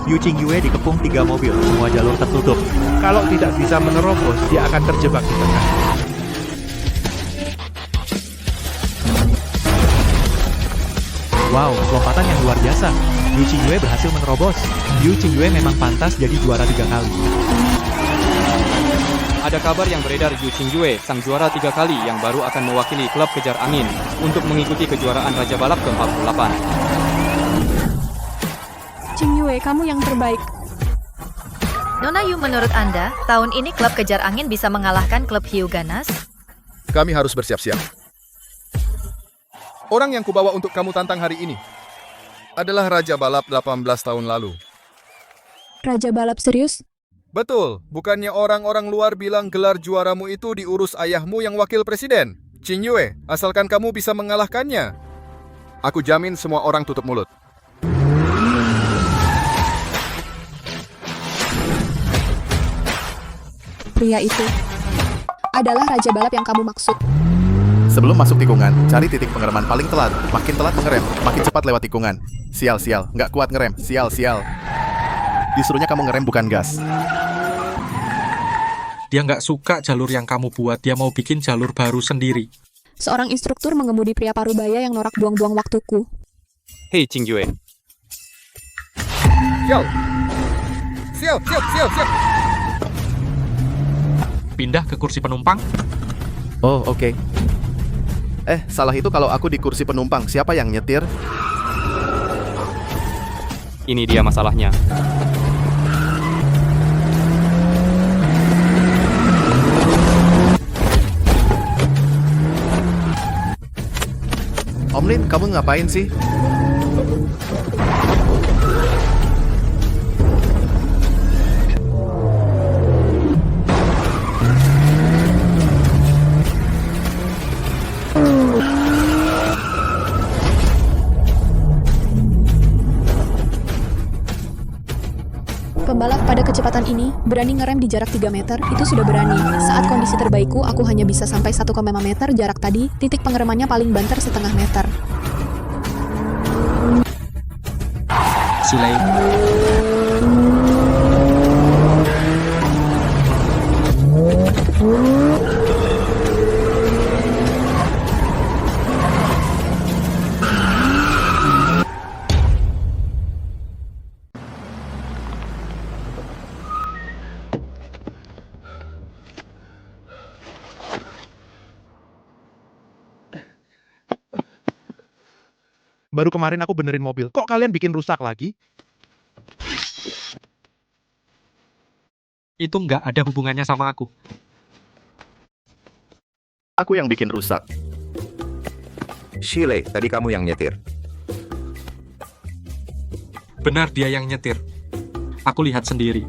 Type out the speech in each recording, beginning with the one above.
Yu Qingyue dikepung 3 mobil, semua jalur tertutup. Kalau tidak bisa menerobos, dia akan terjebak di tengah. Wow, lompatan yang luar biasa. Yu Qingyue berhasil menerobos. Yu Qingyue memang pantas jadi juara 3 kali. Ada kabar yang beredar Yu Qingyue, sang juara 3 kali yang baru akan mewakili klub Kejar Angin untuk mengikuti kejuaraan Raja Balap ke-48. Qingyue, kamu yang terbaik. Nona Yu, menurut Anda, tahun ini klub Kejar Angin bisa mengalahkan klub Hiu Ganas? Kami harus bersiap-siap. Orang yang kubawa untuk kamu tantang hari ini adalah Raja Balap 18 tahun lalu. Raja balap serius? Betul, bukannya orang-orang luar bilang gelar juaramu itu diurus ayahmu yang wakil presiden, Qingyue, asalkan kamu bisa mengalahkannya. Aku jamin semua orang tutup mulut. Pria itu adalah raja balap yang kamu maksud. Sebelum masuk tikungan, cari titik pengereman paling telat. Makin telat mengerem, makin cepat lewat tikungan. Sial, nggak kuat ngerem, sial. Disuruhnya kamu ngerem bukan gas. Dia nggak suka jalur yang kamu buat, dia mau bikin jalur baru sendiri. Seorang instruktur mengemudi pria parubaya yang norak buang-buang waktuku. Hei Qingyue, Siap. Pindah ke kursi penumpang. Oh, oke. Salah itu kalau aku di kursi penumpang, siapa yang nyetir? ini dia masalahnya. Om Lin, kamu ngapain sih? Pembalap pada kecepatan ini berani ngerem di jarak 3 meter, itu sudah berani. Saat kondisi terbaikku, aku hanya bisa sampai 1,5 meter jarak tadi, titik pengeremannya paling banter setengah meter. Silai. Baru kemarin aku benerin mobil. Kok kalian bikin rusak lagi? Itu nggak ada hubungannya sama aku. Aku yang bikin rusak. Shile, tadi kamu yang nyetir. Benar, dia yang nyetir. Aku lihat sendiri.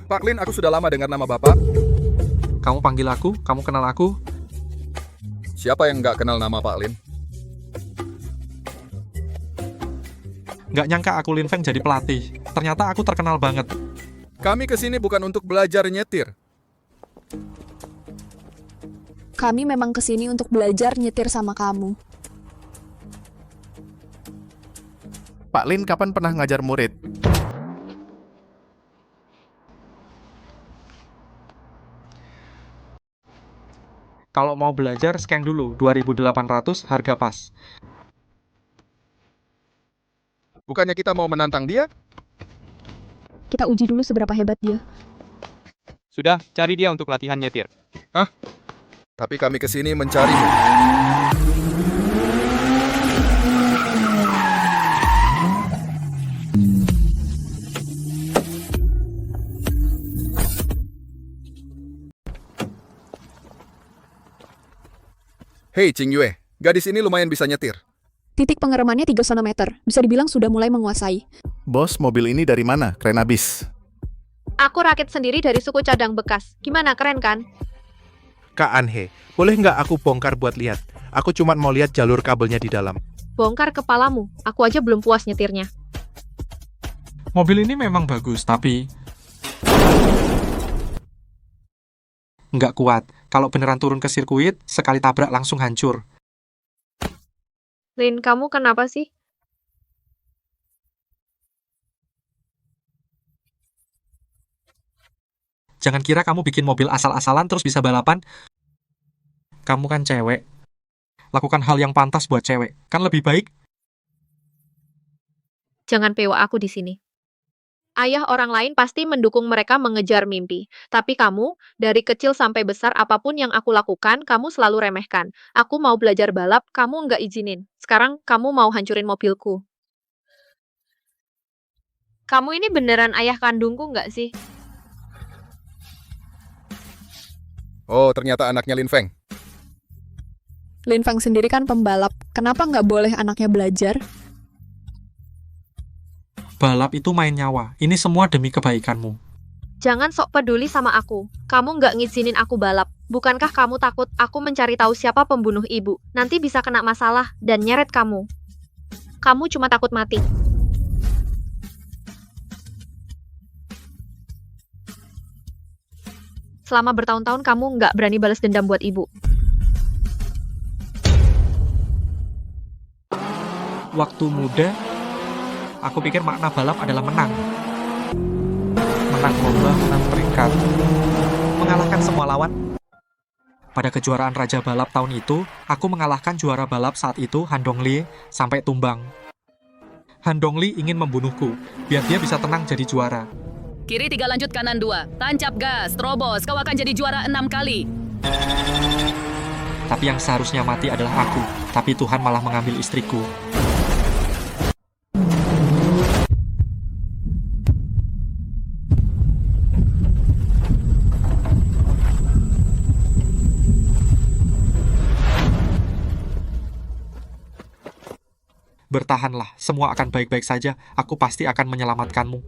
Pak Lin, aku sudah lama dengar nama Bapak. Kamu panggil aku, kamu kenal aku. Siapa yang nggak kenal nama Pak Lin? Nggak nyangka aku Lin Feng jadi pelatih. Ternyata aku terkenal banget. Kami kesini bukan untuk belajar nyetir. Kami memang kesini untuk belajar nyetir sama kamu. Pak Lin kapan pernah ngajar murid? Kalau mau belajar, scan dulu. 2.800 harga pas. Bukannya kita mau menantang dia? Kita uji dulu seberapa hebat dia. Sudah, cari dia untuk latihan nyetir. Tapi kami kesini mencarimu. Hei Qingyue, gadis ini lumayan bisa nyetir. Titik pengeremannya 3 meter. Bisa dibilang sudah mulai menguasai. Bos, mobil ini dari mana? Keren abis. Aku rakit sendiri dari suku cadang bekas. Gimana, keren kan? Kak Anhe, boleh nggak aku bongkar buat lihat? Aku cuma mau lihat jalur kabelnya di dalam. Bongkar kepalamu. Aku aja belum puas nyetirnya. Mobil ini memang bagus, tapi nggak kuat. Kalau beneran turun ke sirkuit, sekali tabrak langsung hancur. Lin, kamu kenapa sih? Jangan kira kamu bikin mobil asal-asalan terus bisa balapan. Kamu kan cewek. Lakukan hal yang pantas buat cewek. Kan lebih baik. Jangan pewa aku di sini. Ayah orang lain pasti mendukung mereka mengejar mimpi. Tapi kamu, dari kecil sampai besar apapun yang aku lakukan, kamu selalu remehkan. Aku mau belajar balap, kamu nggak izinin. Sekarang kamu mau hancurin mobilku. Kamu ini beneran ayah kandungku nggak sih? Oh, ternyata anaknya Lin Feng. Lin Feng sendiri kan pembalap. Kenapa nggak boleh anaknya belajar? Balap itu main nyawa. Ini semua demi kebaikanmu. Jangan sok peduli sama aku. Kamu nggak ngizinin aku balap. Bukankah kamu takut aku mencari tahu siapa pembunuh ibu? Nanti bisa kena masalah dan nyeret kamu. Kamu cuma takut mati. Selama bertahun-tahun kamu nggak berani balas dendam buat ibu. Waktu muda, aku pikir makna balap adalah menang. Menang lomba, menang peringkat. Mengalahkan semua lawan. Pada kejuaraan Raja Balap tahun itu, aku mengalahkan juara balap saat itu, Han Dongli, sampai tumbang. Han Dongli ingin membunuhku, biar dia bisa tenang jadi juara. Kiri 3 lanjut kanan 2. Tancap gas, terobos, kau akan jadi juara 6 kali. Tapi yang seharusnya mati adalah aku. Tapi Tuhan malah mengambil istriku. Bertahanlah, semua akan baik-baik saja. Aku pasti akan menyelamatkanmu.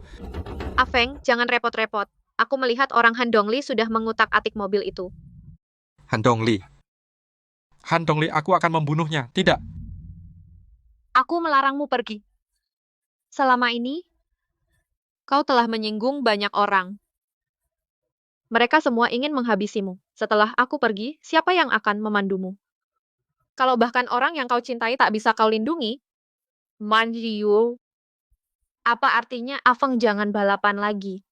Afeng, jangan repot-repot. Aku melihat orang Han Dongli sudah mengutak-atik mobil itu. Han Dongli. Han Dongli, aku akan membunuhnya. Tidak. Aku melarangmu pergi. Selama ini, kau telah menyinggung banyak orang. Mereka semua ingin menghabisimu. Setelah aku pergi, siapa yang akan memandumu? Kalau bahkan orang yang kau cintai tak bisa kau lindungi, Manjiu, apa artinya Afeng jangan balapan lagi?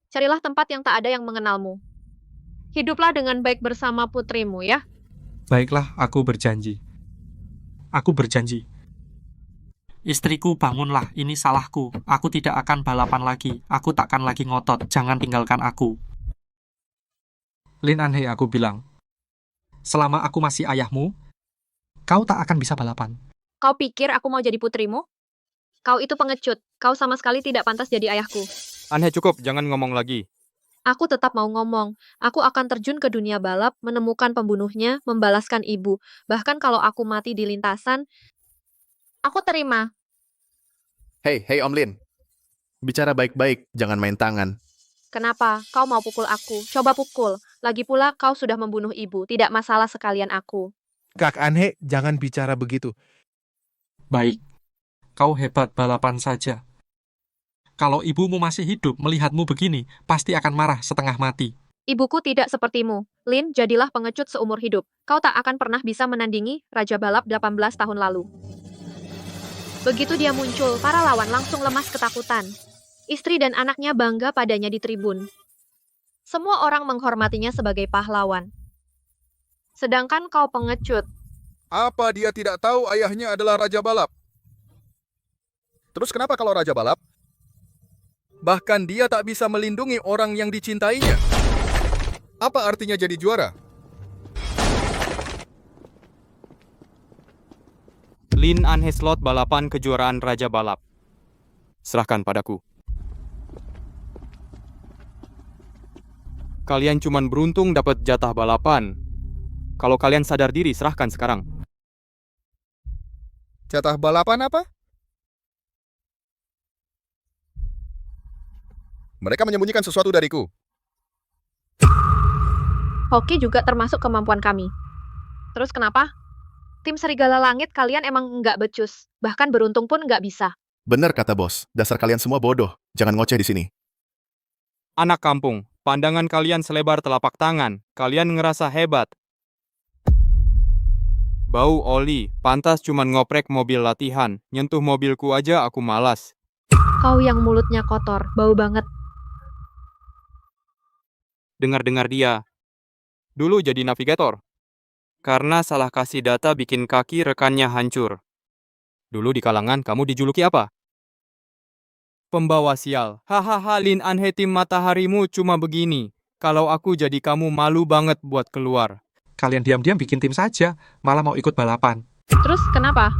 Carilah tempat yang tak ada yang mengenalmu. Hiduplah dengan baik bersama putrimu ya. Baiklah, aku berjanji. Aku berjanji. Istriku, bangunlah. Ini salahku. Aku tidak akan balapan lagi. Aku takkan lagi ngotot. Jangan tinggalkan aku. Lin Anhe, aku bilang. Selama aku masih ayahmu, kau tak akan bisa balapan. Kau pikir aku mau jadi putrimu? Kau itu pengecut. Kau sama sekali tidak pantas jadi ayahku. Anhe, cukup, jangan ngomong lagi. Aku tetap mau ngomong. Aku akan terjun ke dunia balap, menemukan pembunuhnya, membalaskan ibu. Bahkan kalau aku mati di lintasan, aku terima. Hei Om Lin. Bicara baik-baik, jangan main tangan. Kenapa? Kau mau pukul aku? Coba pukul. Lagi pula kau sudah membunuh ibu. Tidak masalah sekalian aku. Kak Anhe, jangan bicara begitu. Baik. Kau hebat balapan saja. Kalau ibumu masih hidup, melihatmu begini, pasti akan marah setengah mati. Ibuku tidak sepertimu. Lin, jadilah pengecut seumur hidup. Kau tak akan pernah bisa menandingi Raja Balap 18 tahun lalu. Begitu dia muncul, para lawan langsung lemas ketakutan. Istri dan anaknya bangga padanya di tribun. Semua orang menghormatinya sebagai pahlawan. Sedangkan kau pengecut. Apa dia tidak tahu ayahnya adalah Raja Balap? Terus kenapa kalau Raja Balap? Bahkan dia tak bisa melindungi orang yang dicintainya. Apa artinya jadi juara? Lin Anhe slot balapan kejuaraan Raja Balap. Serahkan padaku. Kalian cuman beruntung dapat jatah balapan. Kalau kalian sadar diri, serahkan sekarang. Jatah balapan apa? Mereka menyembunyikan sesuatu dariku. Hoki juga termasuk kemampuan kami. Terus kenapa? Tim Serigala Langit kalian emang nggak becus. Bahkan beruntung pun nggak bisa. Bener kata bos, dasar kalian semua bodoh. Jangan ngoceh di sini. Anak kampung, pandangan kalian selebar telapak tangan. Kalian ngerasa hebat. Bau oli, pantas cuman ngoprek mobil latihan. Nyentuh mobilku aja aku malas. Kau yang mulutnya kotor, bau banget. Dengar-dengar dia dulu jadi navigator. Karena salah kasih data bikin kaki rekannya hancur. Dulu di kalangan kamu dijuluki apa? Pembawa sial. Hahaha, Lin Anhe, tim mataharimu cuma begini. Kalau aku jadi kamu, malu banget buat keluar. Kalian diam-diam bikin tim saja, malah mau ikut balapan. Terus kenapa?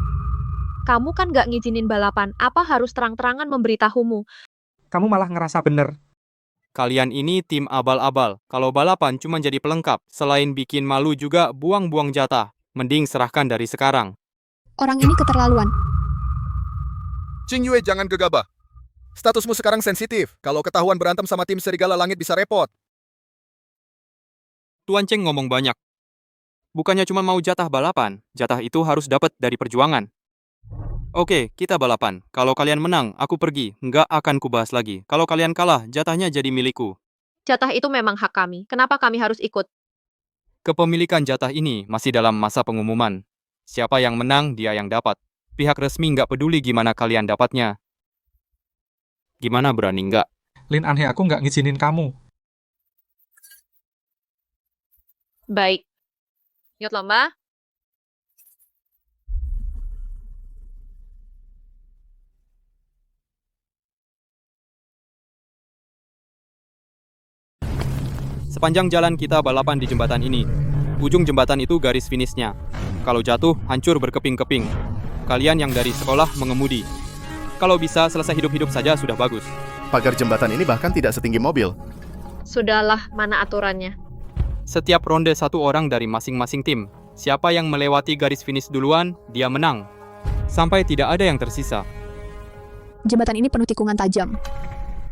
Kamu kan gak ngizinin balapan, apa harus terang-terangan memberitahumu? Kamu malah ngerasa bener. Kalian ini tim abal-abal. Kalau balapan cuma jadi pelengkap. Selain bikin malu juga buang-buang jatah. Mending serahkan dari sekarang. Orang ini keterlaluan. Qingyue, jangan gegabah. Statusmu sekarang sensitif. Kalau ketahuan berantem sama tim Serigala Langit bisa repot. Tuan Cheng ngomong banyak. Bukannya cuma mau jatah balapan. Jatah itu harus dapat dari perjuangan. Oke, kita balapan. Kalau kalian menang, aku pergi. Nggak akan kubahas lagi. Kalau kalian kalah, jatahnya jadi milikku. Jatah itu memang hak kami, kenapa kami harus ikut? Kepemilikan jatah ini masih dalam masa pengumuman. Siapa yang menang, dia yang dapat. Pihak resmi nggak peduli gimana kalian dapatnya. Gimana berani nggak? Lin Anhe, aku nggak ngizinin kamu. Baik. Yuk lomba. Sepanjang jalan kita balapan di jembatan ini. Ujung jembatan itu garis finishnya. Kalau jatuh, hancur berkeping-keping. Kalian yang dari sekolah mengemudi. Kalau bisa selesai hidup-hidup saja sudah bagus. Pagar jembatan ini bahkan tidak setinggi mobil. Sudahlah, mana aturannya? Setiap ronde satu orang dari masing-masing tim. Siapa yang melewati garis finish duluan, dia menang. Sampai tidak ada yang tersisa. Jembatan ini penuh tikungan tajam.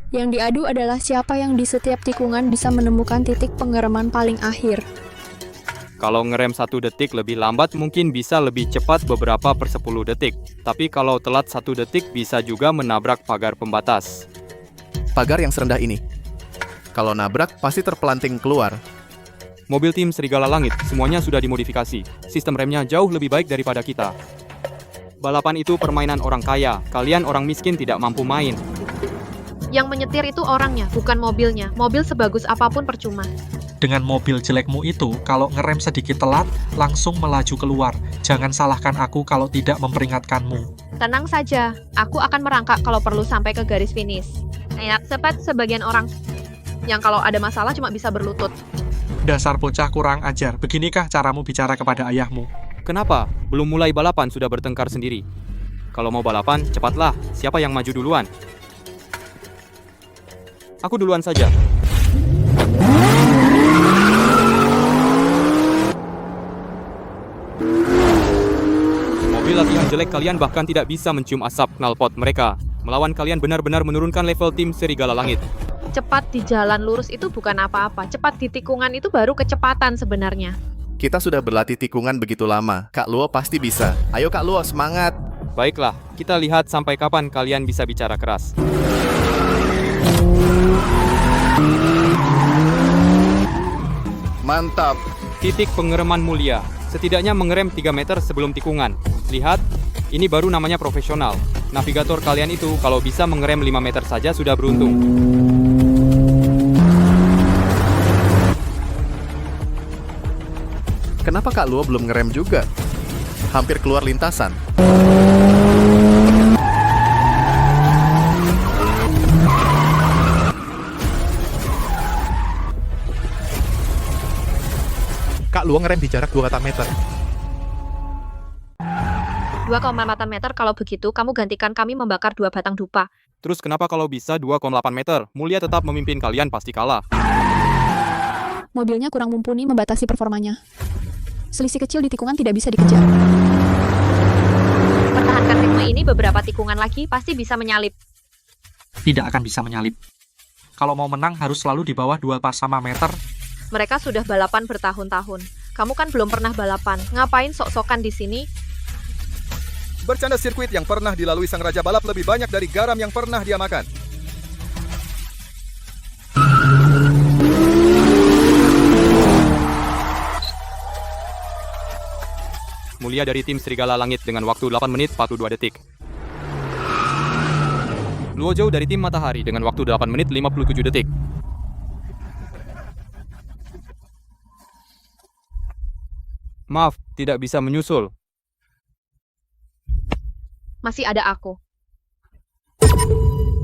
Yang diadu adalah siapa yang di setiap tikungan bisa menemukan titik pengereman paling akhir. Kalau ngerem 1 detik lebih lambat mungkin bisa lebih cepat beberapa per 10 detik. Tapi kalau telat 1 detik bisa juga menabrak pagar pembatas. Pagar yang serendah ini. Kalau nabrak, pasti terpelanting keluar. Mobil tim Serigala Langit semuanya sudah dimodifikasi. Sistem remnya jauh lebih baik daripada kita. Balapan itu permainan orang kaya. Kalian orang miskin tidak mampu main. Yang menyetir itu orangnya, bukan mobilnya. Mobil sebagus apapun percuma. Dengan mobil jelekmu itu, kalau ngerem sedikit telat, langsung melaju keluar. Jangan salahkan aku kalau tidak memperingatkanmu. Tenang saja, aku akan merangkak kalau perlu sampai ke garis finish. Enak cepat sebagian orang yang kalau ada masalah cuma bisa berlutut. Dasar bocah kurang ajar, beginikah caramu bicara kepada ayahmu? Kenapa? Belum mulai balapan sudah bertengkar sendiri. Kalau mau balapan, cepatlah. Siapa yang maju duluan? Aku duluan saja. Mobil latihan jelek kalian bahkan tidak bisa mencium asap knalpot mereka. Melawan kalian benar-benar menurunkan level tim Serigala Langit. Cepat di jalan lurus itu bukan apa-apa. Cepat di tikungan itu baru kecepatan sebenarnya. Kita sudah berlatih tikungan begitu lama. Kak Luo pasti bisa. Ayo Kak Luo, semangat. Baiklah, kita lihat sampai kapan kalian bisa bicara keras. Mantap. Titik pengereman mulia. Setidaknya mengerem 3 meter sebelum tikungan. Lihat, ini baru namanya profesional. Navigator kalian itu kalau bisa mengerem 5 meter saja sudah beruntung. Kenapa Kak Luo belum ngerem juga? Hampir keluar lintasan. Kak Luo ngerem di jarak 2 meter. 2,4 meter kalau begitu kamu gantikan kami membakar 2 batang dupa. Terus kenapa kalau bisa 2,8 meter? Mulia tetap memimpin kalian pasti kalah. Mobilnya kurang mumpuni membatasi performanya. Selisih kecil di tikungan tidak bisa dikejar. Pertahankan ritme ini beberapa tikungan lagi pasti bisa menyalip. Tidak akan bisa menyalip. Kalau mau menang harus selalu di bawah 2,5 meter. Mereka sudah balapan bertahun-tahun. Kamu kan belum pernah balapan. Ngapain sok-sokan di sini? Bercanda sirkuit yang pernah dilalui sang raja balap lebih banyak dari garam yang pernah dia makan. Mulia dari tim Serigala Langit dengan waktu 8 menit 42 detik. Luo Zhou dari tim Matahari dengan waktu 8 menit 57 detik. Maaf, tidak bisa menyusul. Masih ada aku.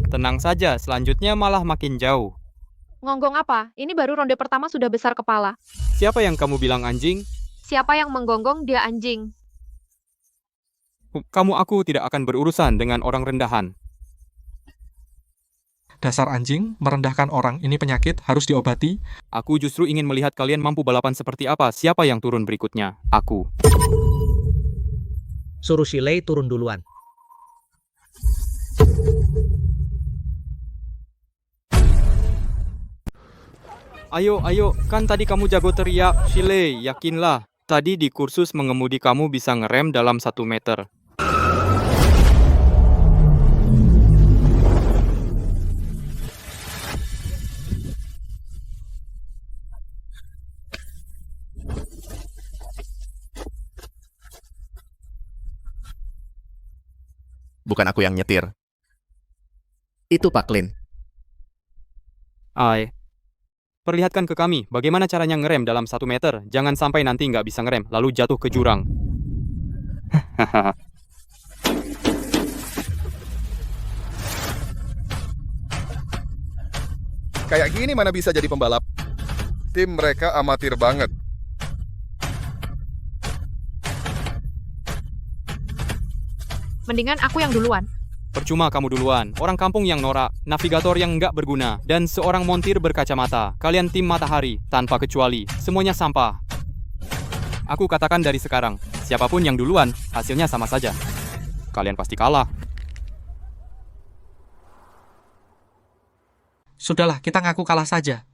Tenang saja, selanjutnya malah makin jauh. Ngonggong apa? Ini baru ronde pertama sudah besar kepala. Siapa yang kamu bilang anjing? Siapa yang menggonggong dia anjing. Aku tidak akan berurusan dengan orang rendahan. Dasar anjing, merendahkan orang, ini penyakit, harus diobati. Aku justru ingin melihat kalian mampu balapan seperti apa. Siapa yang turun berikutnya? Aku. Suruh Shilei turun duluan. Ayo, kan tadi kamu jago teriak. Shilei, yakinlah. Tadi di kursus mengemudi kamu bisa ngerem dalam 1 meter. Bukan aku yang nyetir. Itu Pak Clint. Perlihatkan ke kami bagaimana caranya ngerem dalam 1 meter. Jangan sampai nanti nggak bisa ngerem, lalu jatuh ke jurang. Kayak gini mana bisa jadi pembalap? Tim mereka amatir banget. Mendingan aku yang duluan. Percuma kamu duluan. Orang kampung yang norak, navigator yang nggak berguna, dan seorang montir berkacamata. Kalian tim matahari, tanpa kecuali. Semuanya sampah. Aku katakan dari sekarang, siapapun yang duluan, hasilnya sama saja. Kalian pasti kalah. Sudahlah, kita ngaku kalah saja.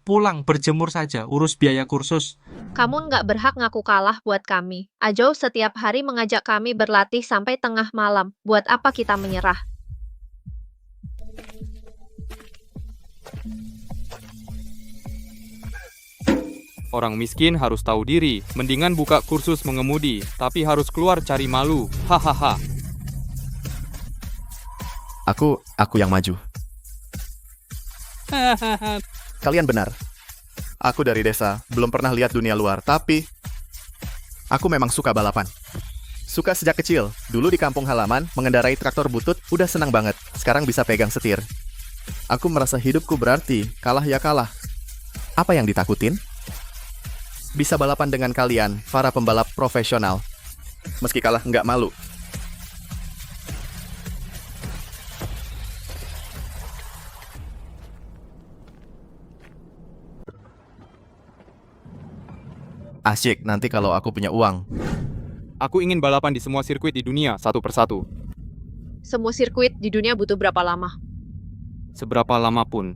Pulang berjemur saja, urus biaya kursus. Kamu nggak berhak ngaku kalah buat kami. Ajo setiap hari mengajak kami berlatih sampai tengah malam. Buat apa kita menyerah? Orang miskin harus tahu diri. Mendingan buka kursus mengemudi, tapi harus keluar cari malu. Hahaha. Aku yang maju. Kalian benar. Aku dari desa, belum pernah lihat dunia luar, tapi aku memang suka balapan. Suka sejak kecil. Dulu di kampung halaman, mengendarai traktor butut udah senang banget. Sekarang bisa pegang setir. Aku merasa hidupku berarti, kalah ya kalah. Apa yang ditakutin? Bisa balapan dengan kalian, para pembalap profesional. Meski kalah nggak malu. Asyik nanti kalau aku punya uang. Aku ingin balapan di semua sirkuit di dunia, satu persatu. Semua sirkuit di dunia butuh berapa lama? Seberapa lama pun.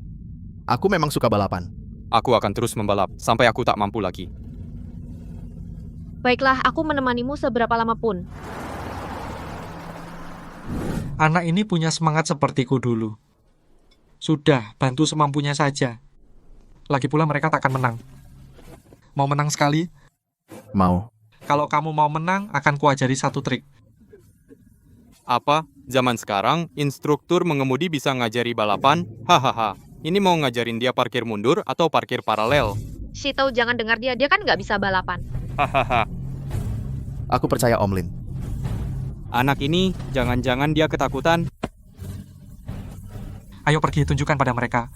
Aku memang suka balapan. Aku akan terus membalap, sampai aku tak mampu lagi. Baiklah, aku menemanimu seberapa lama pun. Anak ini punya semangat sepertiku dulu. Sudah, bantu semampunya saja. Lagi pula mereka takkan menang. Mau menang sekali? Mau. Kalau kamu mau menang, akan kuajari satu trik. Apa? Zaman sekarang, instruktur mengemudi bisa ngajari balapan? Hahaha. Ini mau ngajarin dia parkir mundur atau parkir paralel? Shito, jangan dengar dia kan nggak bisa balapan. Hahaha. Aku percaya Om Lin. Anak ini, jangan-jangan dia ketakutan. Ayo pergi tunjukkan pada mereka.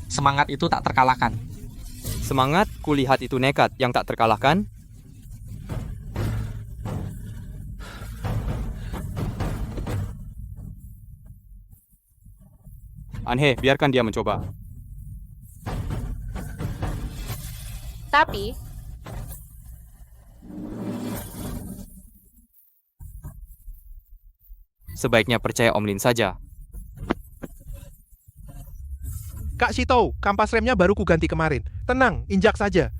Semangat itu tak terkalahkan. Semangat, kulihat itu nekat yang tak terkalahkan. Anhe, biarkan dia mencoba. Tapi, Sebaiknya percaya Om Lin saja. Kak Shito, kampas remnya baru ku ganti kemarin. Tenang, injak saja.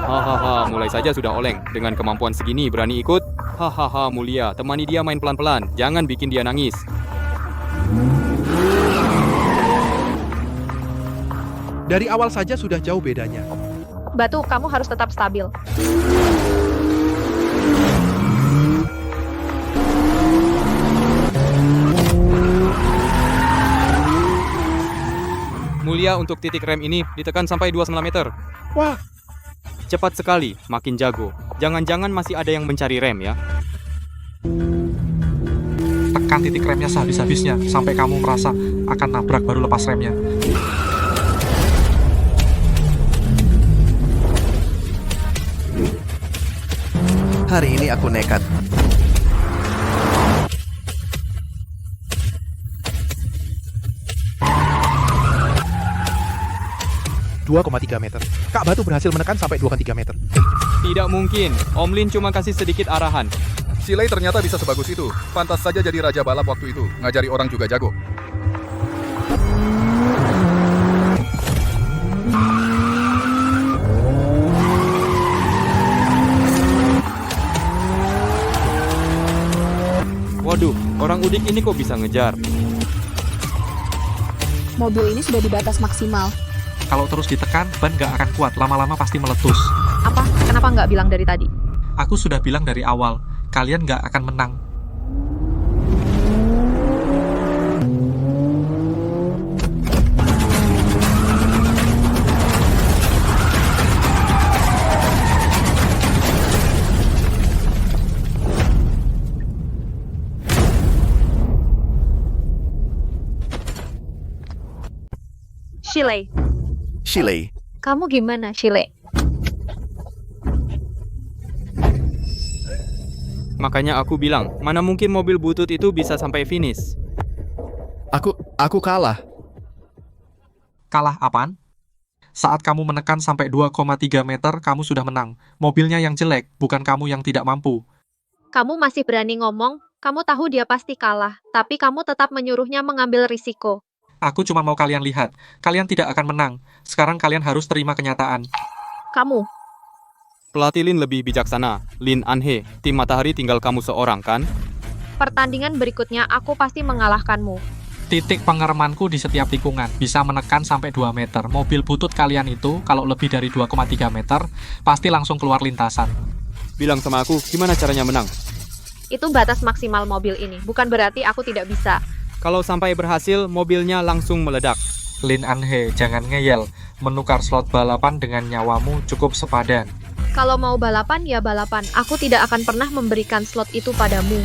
Hahaha, mulai saja sudah oleng. Dengan kemampuan segini berani ikut? Hahaha, mulia. Temani dia main pelan-pelan. Jangan bikin dia nangis. Dari awal saja sudah jauh bedanya. Batu, kamu harus tetap stabil. Bahaya untuk titik rem ini ditekan sampai 29 meter. Wah, Cepat sekali, makin jago. Jangan-jangan masih ada yang mencari rem ya. Tekan titik remnya sehabis-habisnya, sampai kamu merasa akan nabrak baru lepas remnya. Hari ini aku nekat. 2,3 meter. Kak Batu berhasil menekan sampai 2,3 meter. Tidak mungkin, Om Lin cuma kasih sedikit arahan. Shilei ternyata bisa sebagus itu. Pantas saja jadi raja balap waktu itu. Ngajari orang juga jago. Waduh, orang udik ini kok bisa ngejar? Mobil ini sudah di batas maksimal. Kalau terus ditekan, ban nggak akan kuat. Lama-lama pasti meletus. Apa? Kenapa nggak bilang dari tadi? Aku sudah bilang dari awal, kalian nggak akan menang. Shilei, Shilei, kamu gimana, Shilei? Makanya aku bilang, mana mungkin mobil butut itu bisa sampai finish. aku kalah. Kalah apaan? Saat kamu menekan sampai 2,3 meter, kamu sudah menang. Mobilnya yang jelek, bukan kamu yang tidak mampu. Kamu masih berani ngomong? Kamu tahu dia pasti kalah, tapi kamu tetap menyuruhnya mengambil risiko. Aku cuma mau kalian lihat. Kalian tidak akan menang. Sekarang kalian harus terima kenyataan. Kamu, Pelatih Lin lebih bijaksana. Lin Anhe, tim Matahari tinggal kamu seorang kan? pertandingan berikutnya aku pasti mengalahkanmu. Titik pengeremanku di setiap tikungan bisa menekan sampai 2 meter. Mobil butut kalian itu, kalau lebih dari 2,3 meter, pasti langsung keluar lintasan. Bilang sama aku, gimana caranya menang? Itu batas maksimal mobil ini, bukan berarti aku tidak bisa. Kalau sampai berhasil, mobilnya langsung meledak. Lin Anhe, jangan ngeyel. Menukar slot balapan dengan nyawamu cukup sepadan. Kalau mau balapan, ya balapan. Aku tidak akan pernah memberikan slot itu padamu.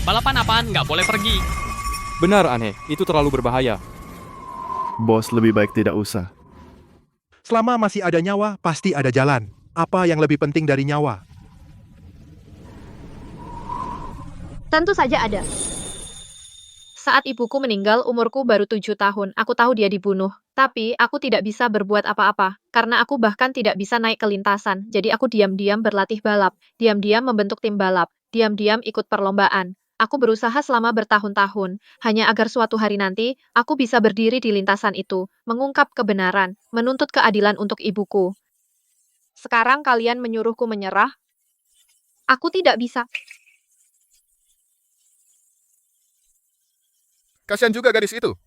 Balapan apaan? Nggak boleh pergi. Benar Anhe, itu terlalu berbahaya. Bos, lebih baik tidak usah. Selama masih ada nyawa, pasti ada jalan. Apa yang lebih penting dari nyawa? Tentu saja ada. Saat ibuku meninggal, umurku baru 7 tahun. Aku tahu dia dibunuh. Tapi, aku tidak bisa berbuat apa-apa. Karena aku bahkan tidak bisa naik ke lintasan. Jadi aku diam-diam berlatih balap. Diam-diam membentuk tim balap. Diam-diam ikut perlombaan. Aku berusaha selama bertahun-tahun. Hanya agar suatu hari nanti, aku bisa berdiri di lintasan itu. Mengungkap kebenaran. Menuntut keadilan untuk ibuku. Sekarang kalian menyuruhku menyerah? Aku tidak bisa. Kasihan juga gadis itu.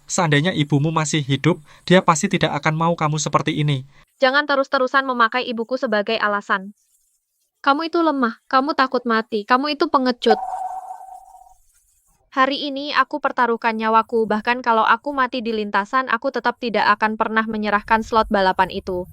Seandainya ibumu masih hidup, dia pasti tidak akan mau kamu seperti ini. Jangan terus-terusan memakai ibuku sebagai alasan. Kamu itu lemah, kamu takut mati, kamu itu pengecut. Hari ini aku pertaruhkan nyawaku, bahkan kalau aku mati di lintasan, aku tetap tidak akan pernah menyerahkan slot balapan itu.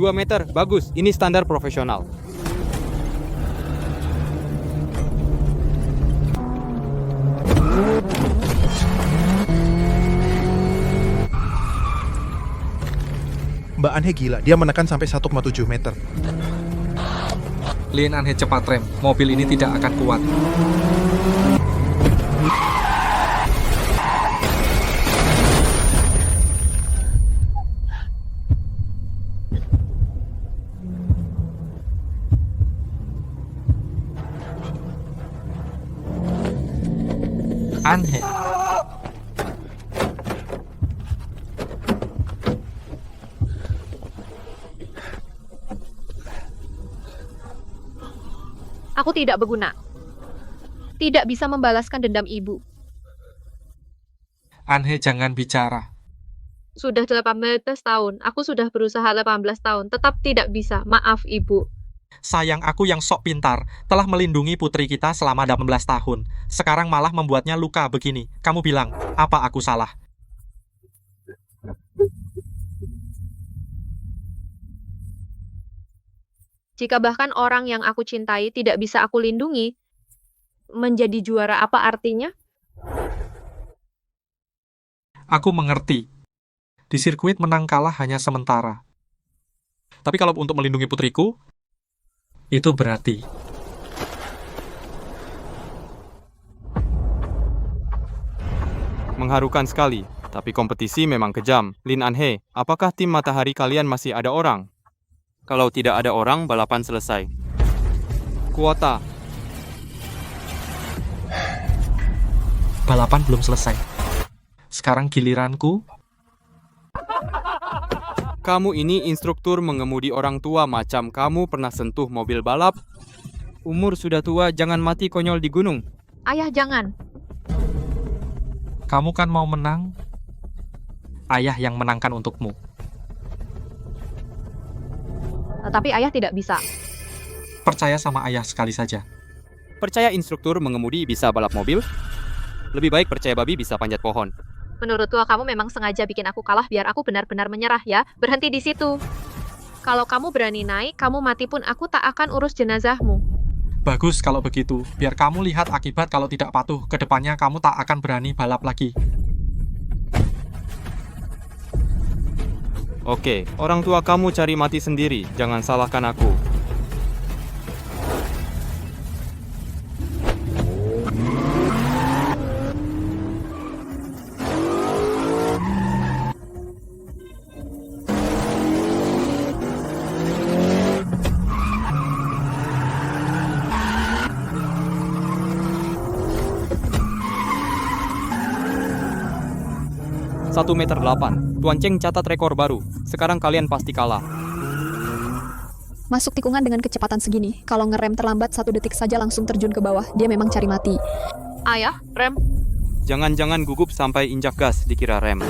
Dua meter, bagus. Ini standar profesional. Mbak Anhe gila, dia menekan sampai 1,7 meter. Lin Anhe cepat rem. Mobil ini tidak akan kuat. Anhe. Aku tidak berguna. Tidak bisa membalaskan dendam ibu. Anhe, jangan bicara. Sudah 18 tahun. Aku sudah berusaha 18 tahun. Tetap tidak bisa. Maaf, ibu. Sayang, aku yang sok pintar telah melindungi putri kita selama 18 tahun. Sekarang malah membuatnya luka begini. Kamu bilang, apa aku salah? Jika bahkan orang yang aku cintai tidak bisa aku lindungi, menjadi juara apa artinya? Aku mengerti. Di sirkuit menang kalah hanya sementara. Tapi kalau untuk melindungi putriku, itu berarti. Mengharukan sekali, tapi kompetisi memang kejam. Lin Anhe, apakah tim matahari kalian masih ada orang? Kalau tidak ada orang, balapan selesai. Kuota. Balapan belum selesai. Sekarang giliranku. Kamu ini instruktur mengemudi orang tua macam kamu pernah sentuh mobil balap? Umur sudah tua, jangan mati konyol di gunung. Ayah, jangan. Kamu kan mau menang? Ayah yang menangkan untukmu. Tetapi ayah tidak bisa. Percaya sama ayah sekali saja. Percaya instruktur mengemudi bisa balap mobil? Lebih baik percaya babi bisa panjat pohon. Menurut tua kamu memang sengaja bikin aku kalah biar aku benar-benar menyerah ya. Berhenti di situ. Kalau kamu berani naik, kamu mati pun aku tak akan urus jenazahmu. Bagus kalau begitu. Biar kamu lihat akibat kalau tidak patuh. Kedepannya kamu tak akan berani balap lagi. Oke, orang tua kamu cari mati sendiri. Jangan salahkan aku. Satu meter 8. Tuan Cheng catat rekor baru. Sekarang kalian pasti kalah. Masuk tikungan dengan kecepatan segini. Kalau ngerem terlambat 1 detik saja langsung terjun ke bawah. Dia memang cari mati. Ayah, rem. Jangan-jangan gugup sampai injak gas dikira rem.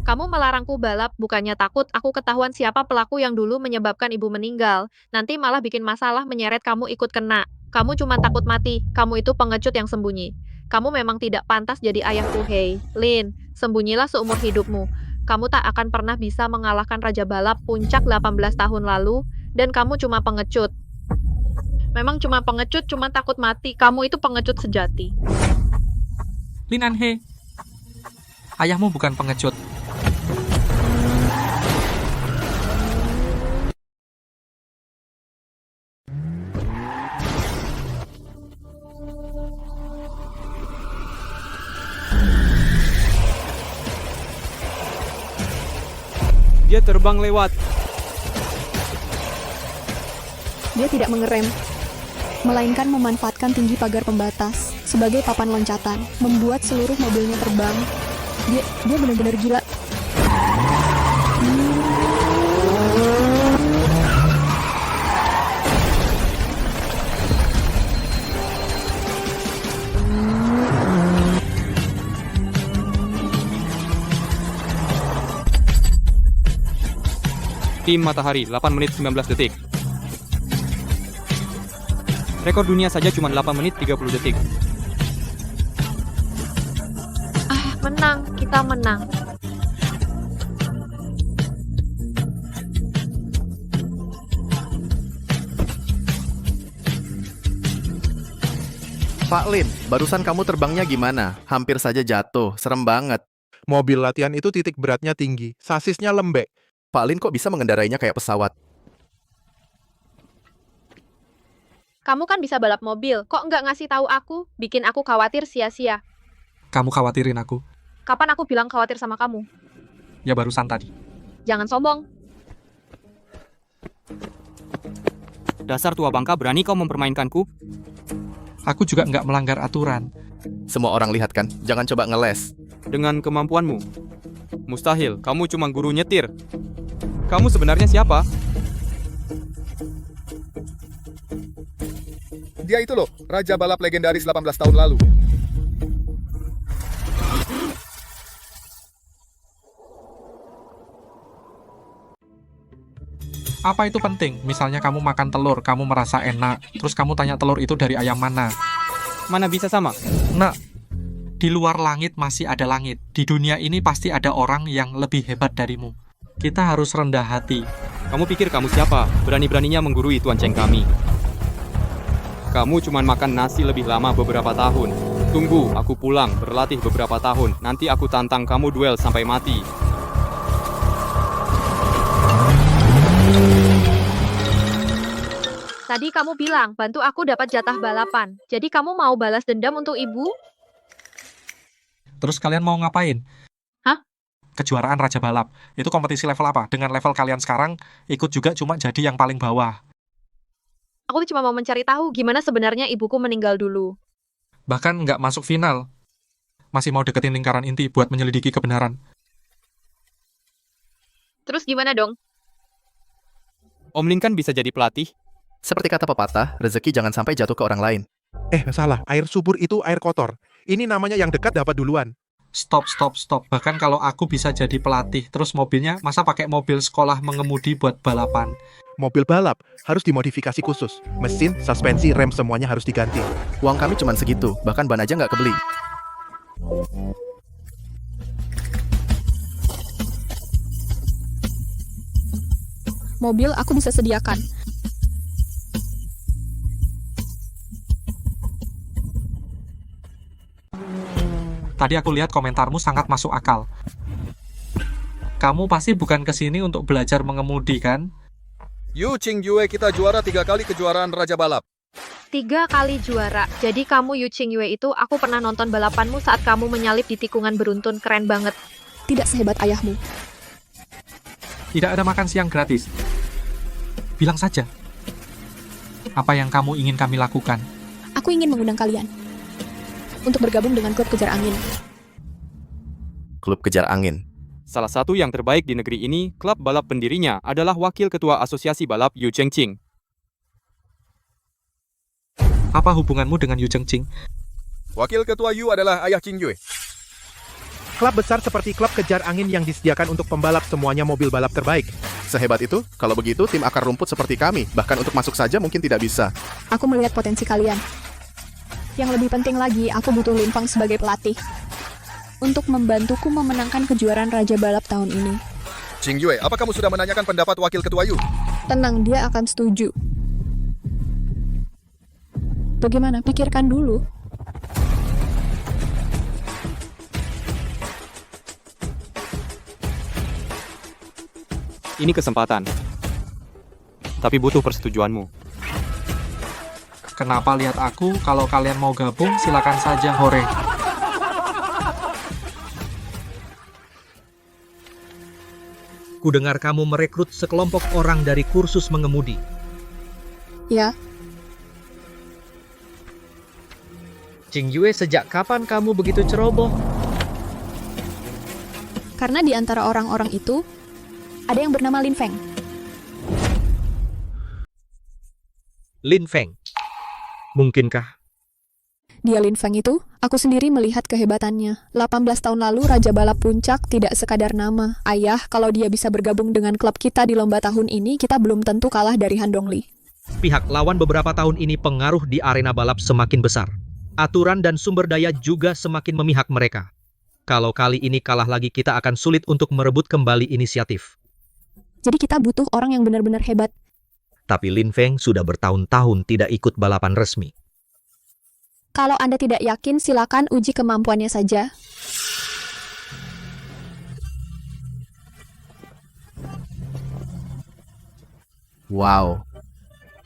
Kamu melarangku balap, bukannya takut aku ketahuan siapa pelaku yang dulu menyebabkan ibu meninggal. Nanti malah bikin masalah menyeret kamu ikut kena. Kamu cuma takut mati. Kamu itu pengecut yang sembunyi. Kamu memang tidak pantas jadi ayahku, Hei. Lin, sembunyilah seumur hidupmu. Kamu tak akan pernah bisa mengalahkan Raja Balap Puncak 18 tahun lalu, dan kamu cuma pengecut. Memang cuma pengecut, cuma takut mati. Kamu itu pengecut sejati. Lin Anhe, ayahmu bukan pengecut. Dia terbang lewat. Dia tidak mengerem, melainkan memanfaatkan tinggi pagar pembatas sebagai papan loncatan, membuat seluruh mobilnya terbang. Dia benar-benar gila. Tim Matahari, 8 menit 19 detik. Rekor dunia saja cuma 8 menit 30 detik. Menang, kita menang. Pak Lin, barusan kamu terbangnya gimana? Hampir saja jatuh, serem banget. Mobil latihan itu titik beratnya tinggi, sasisnya lembek. Pak Lin kok bisa mengendarainya kayak pesawat? Kamu kan bisa balap mobil, kok nggak ngasih tahu aku? Bikin aku khawatir sia-sia. Kamu khawatirin aku. Kapan aku bilang khawatir sama kamu? Ya barusan tadi. Jangan sombong. Dasar tua bangka, berani kau mempermainkanku? Aku juga nggak melanggar aturan. Semua orang lihat kan? Jangan coba ngeles. Dengan kemampuanmu. Mustahil, kamu cuma guru nyetir. Kamu sebenarnya siapa? Dia itu loh, raja balap legendaris 18 tahun lalu. Apa itu penting? Misalnya kamu makan telur, kamu merasa enak, terus kamu tanya telur itu dari ayam mana. Mana bisa sama? Nah, di luar langit masih ada langit. Di dunia ini pasti ada orang yang lebih hebat darimu. Kita harus rendah hati. Kamu pikir kamu siapa? Berani-beraninya menggurui Tuan Cheng kami. Kamu cuma makan nasi lebih lama beberapa tahun. Tunggu, aku pulang, berlatih beberapa tahun. Nanti aku tantang kamu duel sampai mati. Tadi kamu bilang bantu aku dapat jatah balapan. Jadi kamu mau balas dendam untuk ibu? Terus kalian mau ngapain? Hah? Kejuaraan Raja Balap. Itu kompetisi level apa? Dengan level kalian sekarang, ikut juga cuma jadi yang paling bawah. Aku tuh cuma mau mencari tahu gimana sebenarnya ibuku meninggal dulu. Bahkan nggak masuk final. Masih mau deketin lingkaran inti buat menyelidiki kebenaran. Terus gimana dong? Om Lin kan bisa jadi pelatih. Seperti kata pepatah, rezeki jangan sampai jatuh ke orang lain. Salah. Air subur itu air kotor. Ini namanya yang dekat dapat duluan. Stop. Bahkan kalau aku bisa jadi pelatih, terus mobilnya masa pakai mobil sekolah mengemudi buat balapan? Mobil balap harus dimodifikasi khusus. Mesin, suspensi, rem semuanya harus diganti. Uang kami cuma segitu, bahkan ban aja nggak kebeli. Mobil aku bisa sediakan. Tadi aku lihat komentarmu sangat masuk akal. Kamu pasti bukan kesini untuk belajar mengemudi, kan? Yu Qingyue kita juara 3 kali kejuaraan Raja Balap. 3 kali juara. Jadi kamu Yu Qingyue itu aku pernah nonton balapanmu saat kamu menyalip di tikungan beruntun. Keren banget. Tidak sehebat ayahmu. Tidak ada makan siang gratis. Bilang saja. Apa yang kamu ingin kami lakukan? Aku ingin mengundang kalian untuk bergabung dengan klub kejar angin. Klub kejar angin. Salah satu yang terbaik di negeri ini, klub balap pendirinya adalah Wakil Ketua Asosiasi Balap Yu Chengqing. Apa hubunganmu dengan Yu Chengqing? Wakil ketua Yu adalah ayah Qingyue. Klub besar seperti klub kejar angin yang disediakan untuk pembalap semuanya mobil balap terbaik. Sehebat itu? Kalau begitu, tim akar rumput seperti kami, bahkan untuk masuk saja mungkin tidak bisa. Aku melihat potensi kalian. Yang lebih penting lagi, aku butuh Lin Feng sebagai pelatih untuk membantuku memenangkan kejuaraan Raja Balap tahun ini. Qingyue, apa kamu sudah menanyakan pendapat wakil ketua Yu? Tenang, dia akan setuju. Bagaimana? Pikirkan dulu. Ini kesempatan. Tapi butuh persetujuanmu. Kenapa lihat aku? Kalau kalian mau gabung, silakan saja, hore. Kudengar kamu merekrut sekelompok orang dari kursus mengemudi. Ya, Qingyue, sejak kapan kamu begitu ceroboh? karena di antara orang-orang itu ada yang bernama Lin Feng. Lin Feng. Mungkinkah? Dia Lin Feng itu, aku sendiri melihat kehebatannya. 18 tahun lalu Raja Balap Puncak tidak sekadar nama. Ayah, kalau dia bisa bergabung dengan klub kita di lomba tahun ini, kita belum tentu kalah dari Han Dongli. Pihak lawan beberapa tahun ini pengaruh di arena balap semakin besar. Aturan dan sumber daya juga semakin memihak mereka. Kalau kali ini kalah lagi, kita akan sulit untuk merebut kembali inisiatif. Jadi kita butuh orang yang benar-benar hebat. Tapi Lin Feng sudah bertahun-tahun tidak ikut balapan resmi. Kalau Anda tidak yakin, silakan uji kemampuannya saja. Wow,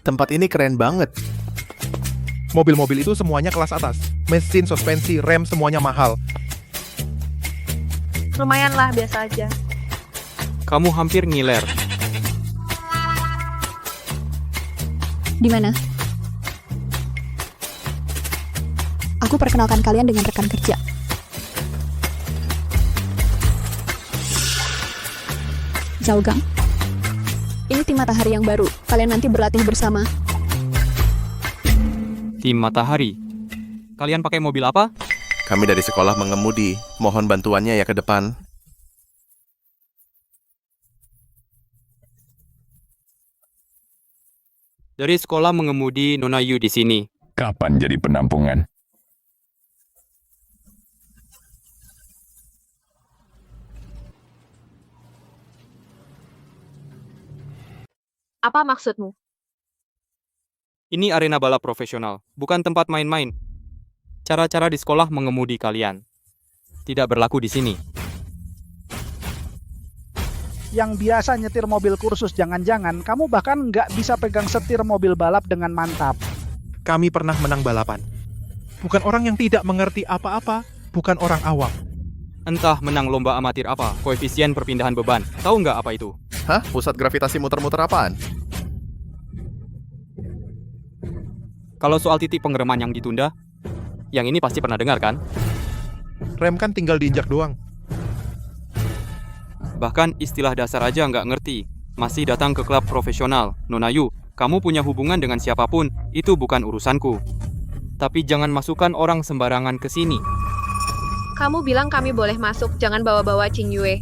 tempat ini keren banget. Mobil-mobil itu semuanya kelas atas. Mesin, suspensi, rem semuanya mahal. Lumayan lah, biasa aja. Kamu hampir ngiler. Di mana? Aku perkenalkan kalian dengan rekan kerja. Zhao Gang. tim Matahari yang baru. Kalian nanti berlatih bersama. Tim Matahari. Kalian pakai mobil apa? Kami dari sekolah mengemudi. Mohon bantuannya ya ke depan. Dari sekolah mengemudi Nona Yu di sini. Kapan jadi penampungan? Apa maksudmu? Ini arena balap profesional, bukan tempat main-main. Cara-cara di sekolah mengemudi kalian tidak berlaku di sini. Yang biasa nyetir mobil kursus, jangan-jangan kamu bahkan nggak bisa pegang setir mobil balap dengan mantap. Kami pernah menang balapan. Bukan orang yang tidak mengerti apa-apa, bukan orang awam. Entah menang lomba amatir apa, koefisien perpindahan beban. Tahu nggak apa itu? Hah? Pusat gravitasi muter-muter apaan? Kalau soal titik pengereman yang ditunda, yang ini pasti pernah dengar kan? Rem kan tinggal diinjak doang. Bahkan istilah dasar aja nggak ngerti. Masih datang ke klub profesional. Nona Yu, kamu punya hubungan dengan siapapun, itu bukan urusanku. Tapi jangan masukkan orang sembarangan ke sini. Kamu bilang kami boleh masuk, jangan bawa-bawa Qing Yue.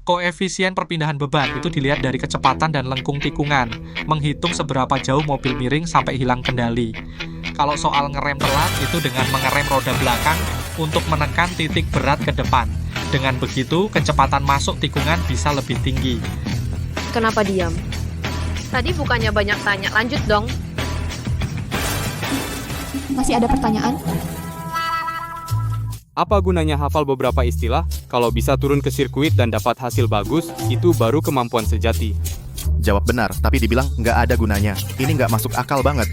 Koefisien perpindahan beban itu dilihat dari kecepatan dan lengkung tikungan, menghitung seberapa jauh mobil miring sampai hilang kendali. Kalau soal ngerem telat, itu dengan mengerem roda belakang untuk menekan titik berat ke depan. Dengan begitu, kecepatan masuk tikungan bisa lebih tinggi. Kenapa diam? Tadi bukannya banyak tanya, lanjut dong. Masih ada pertanyaan? Apa gunanya hafal beberapa istilah? Kalau bisa turun ke sirkuit dan dapat hasil bagus, itu baru kemampuan sejati. Jawab benar, tapi dibilang nggak ada gunanya. Ini nggak masuk akal banget.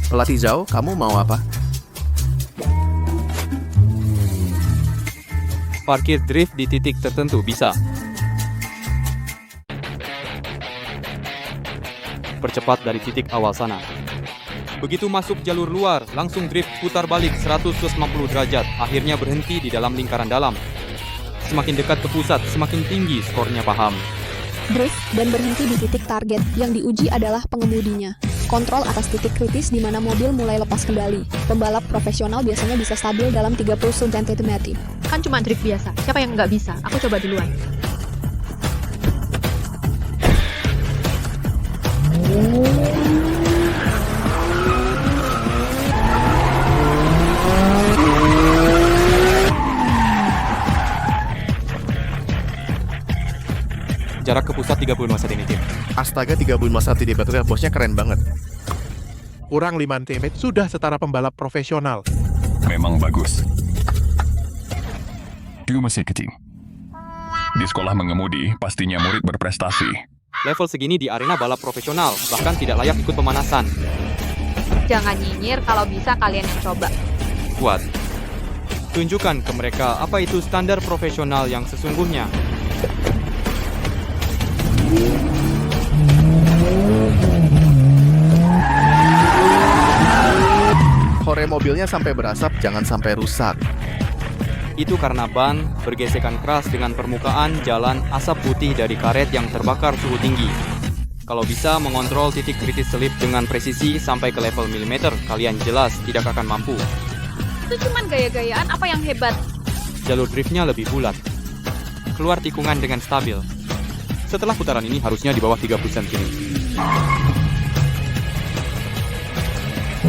Pelatih Zhao, kamu mau apa? Parkir drift di titik tertentu bisa. Percepat dari titik awal sana. Begitu masuk jalur luar, langsung drift putar balik 190 derajat, akhirnya berhenti di dalam lingkaran dalam. Semakin dekat ke pusat, semakin tinggi skornya, paham? Drift dan berhenti di titik target. Yang diuji adalah pengemudinya. Kontrol atas titik kritis di mana mobil mulai lepas kendali. Pembalap profesional biasanya bisa stabil dalam 30 cm. Kan cuma drift biasa, siapa yang nggak bisa? Aku coba duluan. Jarak ke pusat 35 cm. Astaga, 35 cm, bosnya keren banget. Kurang 5 cm sudah setara pembalap profesional. Memang bagus. Dia masih kecil. Di sekolah mengemudi, pastinya murid berprestasi. Level segini di arena balap profesional, bahkan tidak layak ikut pemanasan. Jangan nyinyir, kalau bisa kalian yang coba. Kuat. Tunjukkan ke mereka apa itu standar profesional yang sesungguhnya. Hore mobilnya sampai berasap, jangan sampai rusak. Itu karena ban bergesekan keras dengan permukaan jalan, asap putih dari karet yang terbakar suhu tinggi. Kalau bisa mengontrol titik kritis selip dengan presisi sampai ke level milimeter, kalian jelas tidak akan mampu. Itu cuman gaya-gayaan, apa yang hebat? Jalur driftnya lebih bulat. Keluar tikungan dengan stabil. Setelah putaran ini harusnya di bawah 30 cm.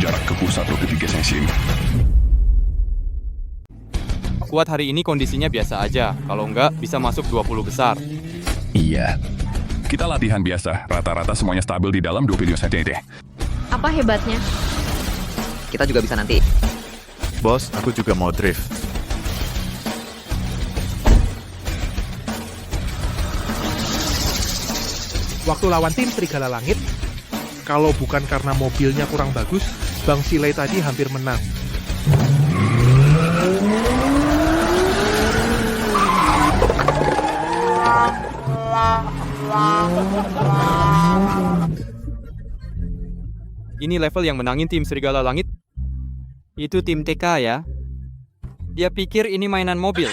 Jarak ke pusat lebih 3 cm. Kuat hari ini kondisinya biasa aja, kalau enggak bisa masuk 20 besar. Iya. Kita latihan biasa, rata-rata semuanya stabil di dalam 22 cm. Apa hebatnya? Kita juga bisa nanti. Bos, aku juga mau drift. Waktu lawan tim Serigala Langit, kalau bukan karena mobilnya kurang bagus, Bang Silei tadi hampir menang. Ini level yang menangin tim Serigala Langit. Itu tim TK ya. Dia pikir ini mainan mobil.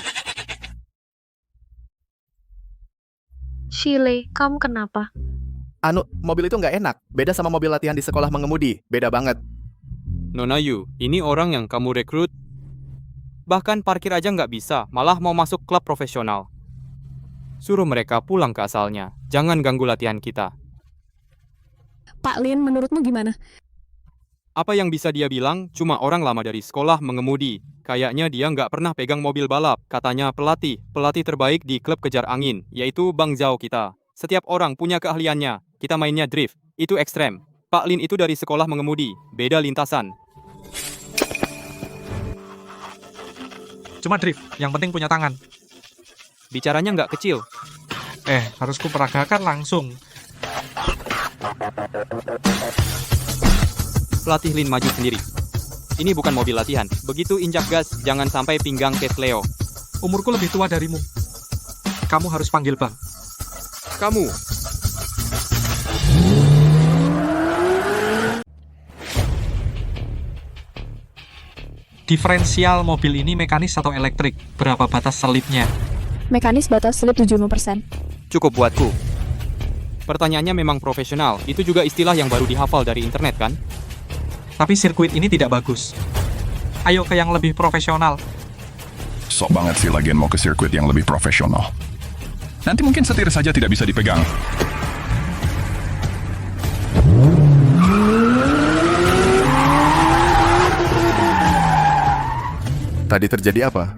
Shile, kamu kenapa? Anu, mobil itu nggak enak. Beda sama mobil latihan di sekolah mengemudi. Beda banget. Nona Yu, ini orang yang kamu rekrut? Bahkan parkir aja nggak bisa, malah mau masuk klub profesional. Suruh mereka pulang ke asalnya. Jangan ganggu latihan kita. Pak Lin, menurutmu gimana? Apa yang bisa dia bilang? Cuma orang lama dari sekolah mengemudi. Kayaknya dia nggak pernah pegang mobil balap. Katanya pelatih terbaik di klub kejar angin, yaitu Bang Zhao kita. Setiap orang punya keahliannya. Kita mainnya drift. Itu ekstrem. Pak Lin itu dari sekolah mengemudi. Beda lintasan. Cuma drift, yang penting punya tangan. Bicaranya nggak kecil. Harus kuperagakan langsung. Pelatih Lin maju sendiri. Ini bukan mobil latihan. Begitu injak gas, jangan sampai pinggang kesleo. Umurku lebih tua darimu. Kamu harus panggil Bang. Kamu. Diferensial mobil ini mekanis atau elektrik? Berapa batas selipnya? Mekanis batas selip 75%. Cukup buatku. Pertanyaannya memang profesional. Itu juga istilah yang baru dihafal dari internet kan? Tapi sirkuit ini tidak bagus. Ayo ke yang lebih profesional. Sok banget sih lagian mau ke sirkuit yang lebih profesional. Nanti mungkin setir saja tidak bisa dipegang. Tadi terjadi apa?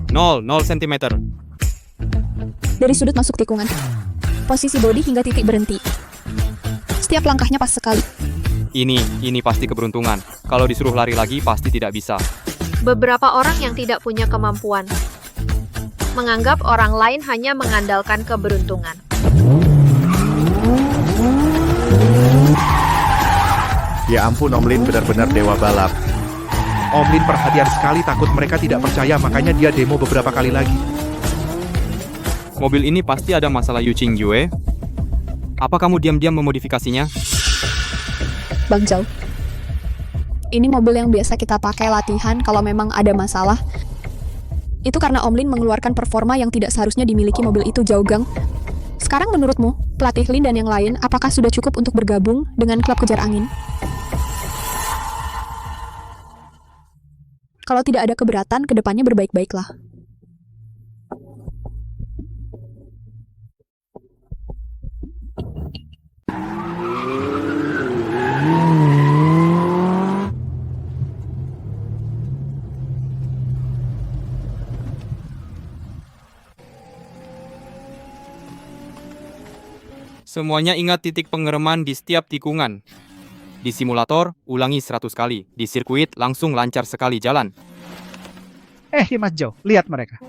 0 cm. Dari sudut masuk tikungan. Posisi bodi hingga titik berhenti. Setiap langkahnya pas sekali. Ini pasti keberuntungan. Kalau disuruh lari lagi pasti tidak bisa. Beberapa orang yang tidak punya kemampuan menganggap orang lain hanya mengandalkan keberuntungan. Ya ampun, Om Lin benar-benar dewa balap. Om Lin perhatian sekali, takut mereka tidak percaya, makanya dia demo beberapa kali lagi. Mobil ini pasti ada masalah Yu Qingyue. Apa kamu diam-diam memodifikasinya? Bang Zhao. Ini mobil yang biasa kita pakai latihan kalau memang ada masalah. Itu karena Om Lin mengeluarkan performa yang tidak seharusnya dimiliki mobil itu, Zhao Gang. Sekarang menurutmu, pelatih Lin dan yang lain, apakah sudah cukup untuk bergabung dengan klub kejar angin? Kalau tidak ada keberatan, kedepannya berbaik-baiklah. Semuanya ingat titik pengereman di setiap tikungan. Di simulator, ulangi 100 kali. Di sirkuit, langsung lancar sekali jalan. Mas Zhao, lihat mereka.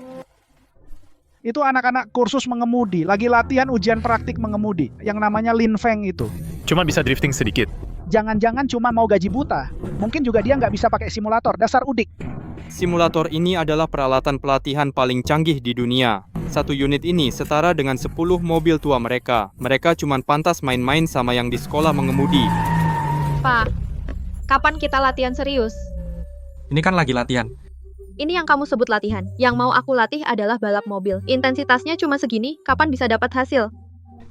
Itu anak-anak kursus mengemudi, lagi latihan ujian praktik mengemudi, yang namanya Lin Feng itu. Cuma bisa drifting sedikit. Jangan-jangan cuma mau gaji buta. Mungkin juga dia nggak bisa pakai simulator, dasar udik. Simulator ini adalah peralatan pelatihan paling canggih di dunia. Satu unit ini setara dengan 10 mobil tua mereka. Mereka cuma pantas main-main sama yang di sekolah mengemudi. Pak, kapan kita latihan serius? Ini kan lagi latihan. Ini yang kamu sebut latihan. Yang mau aku latih adalah balap mobil. Intensitasnya cuma segini, kapan bisa dapat hasil?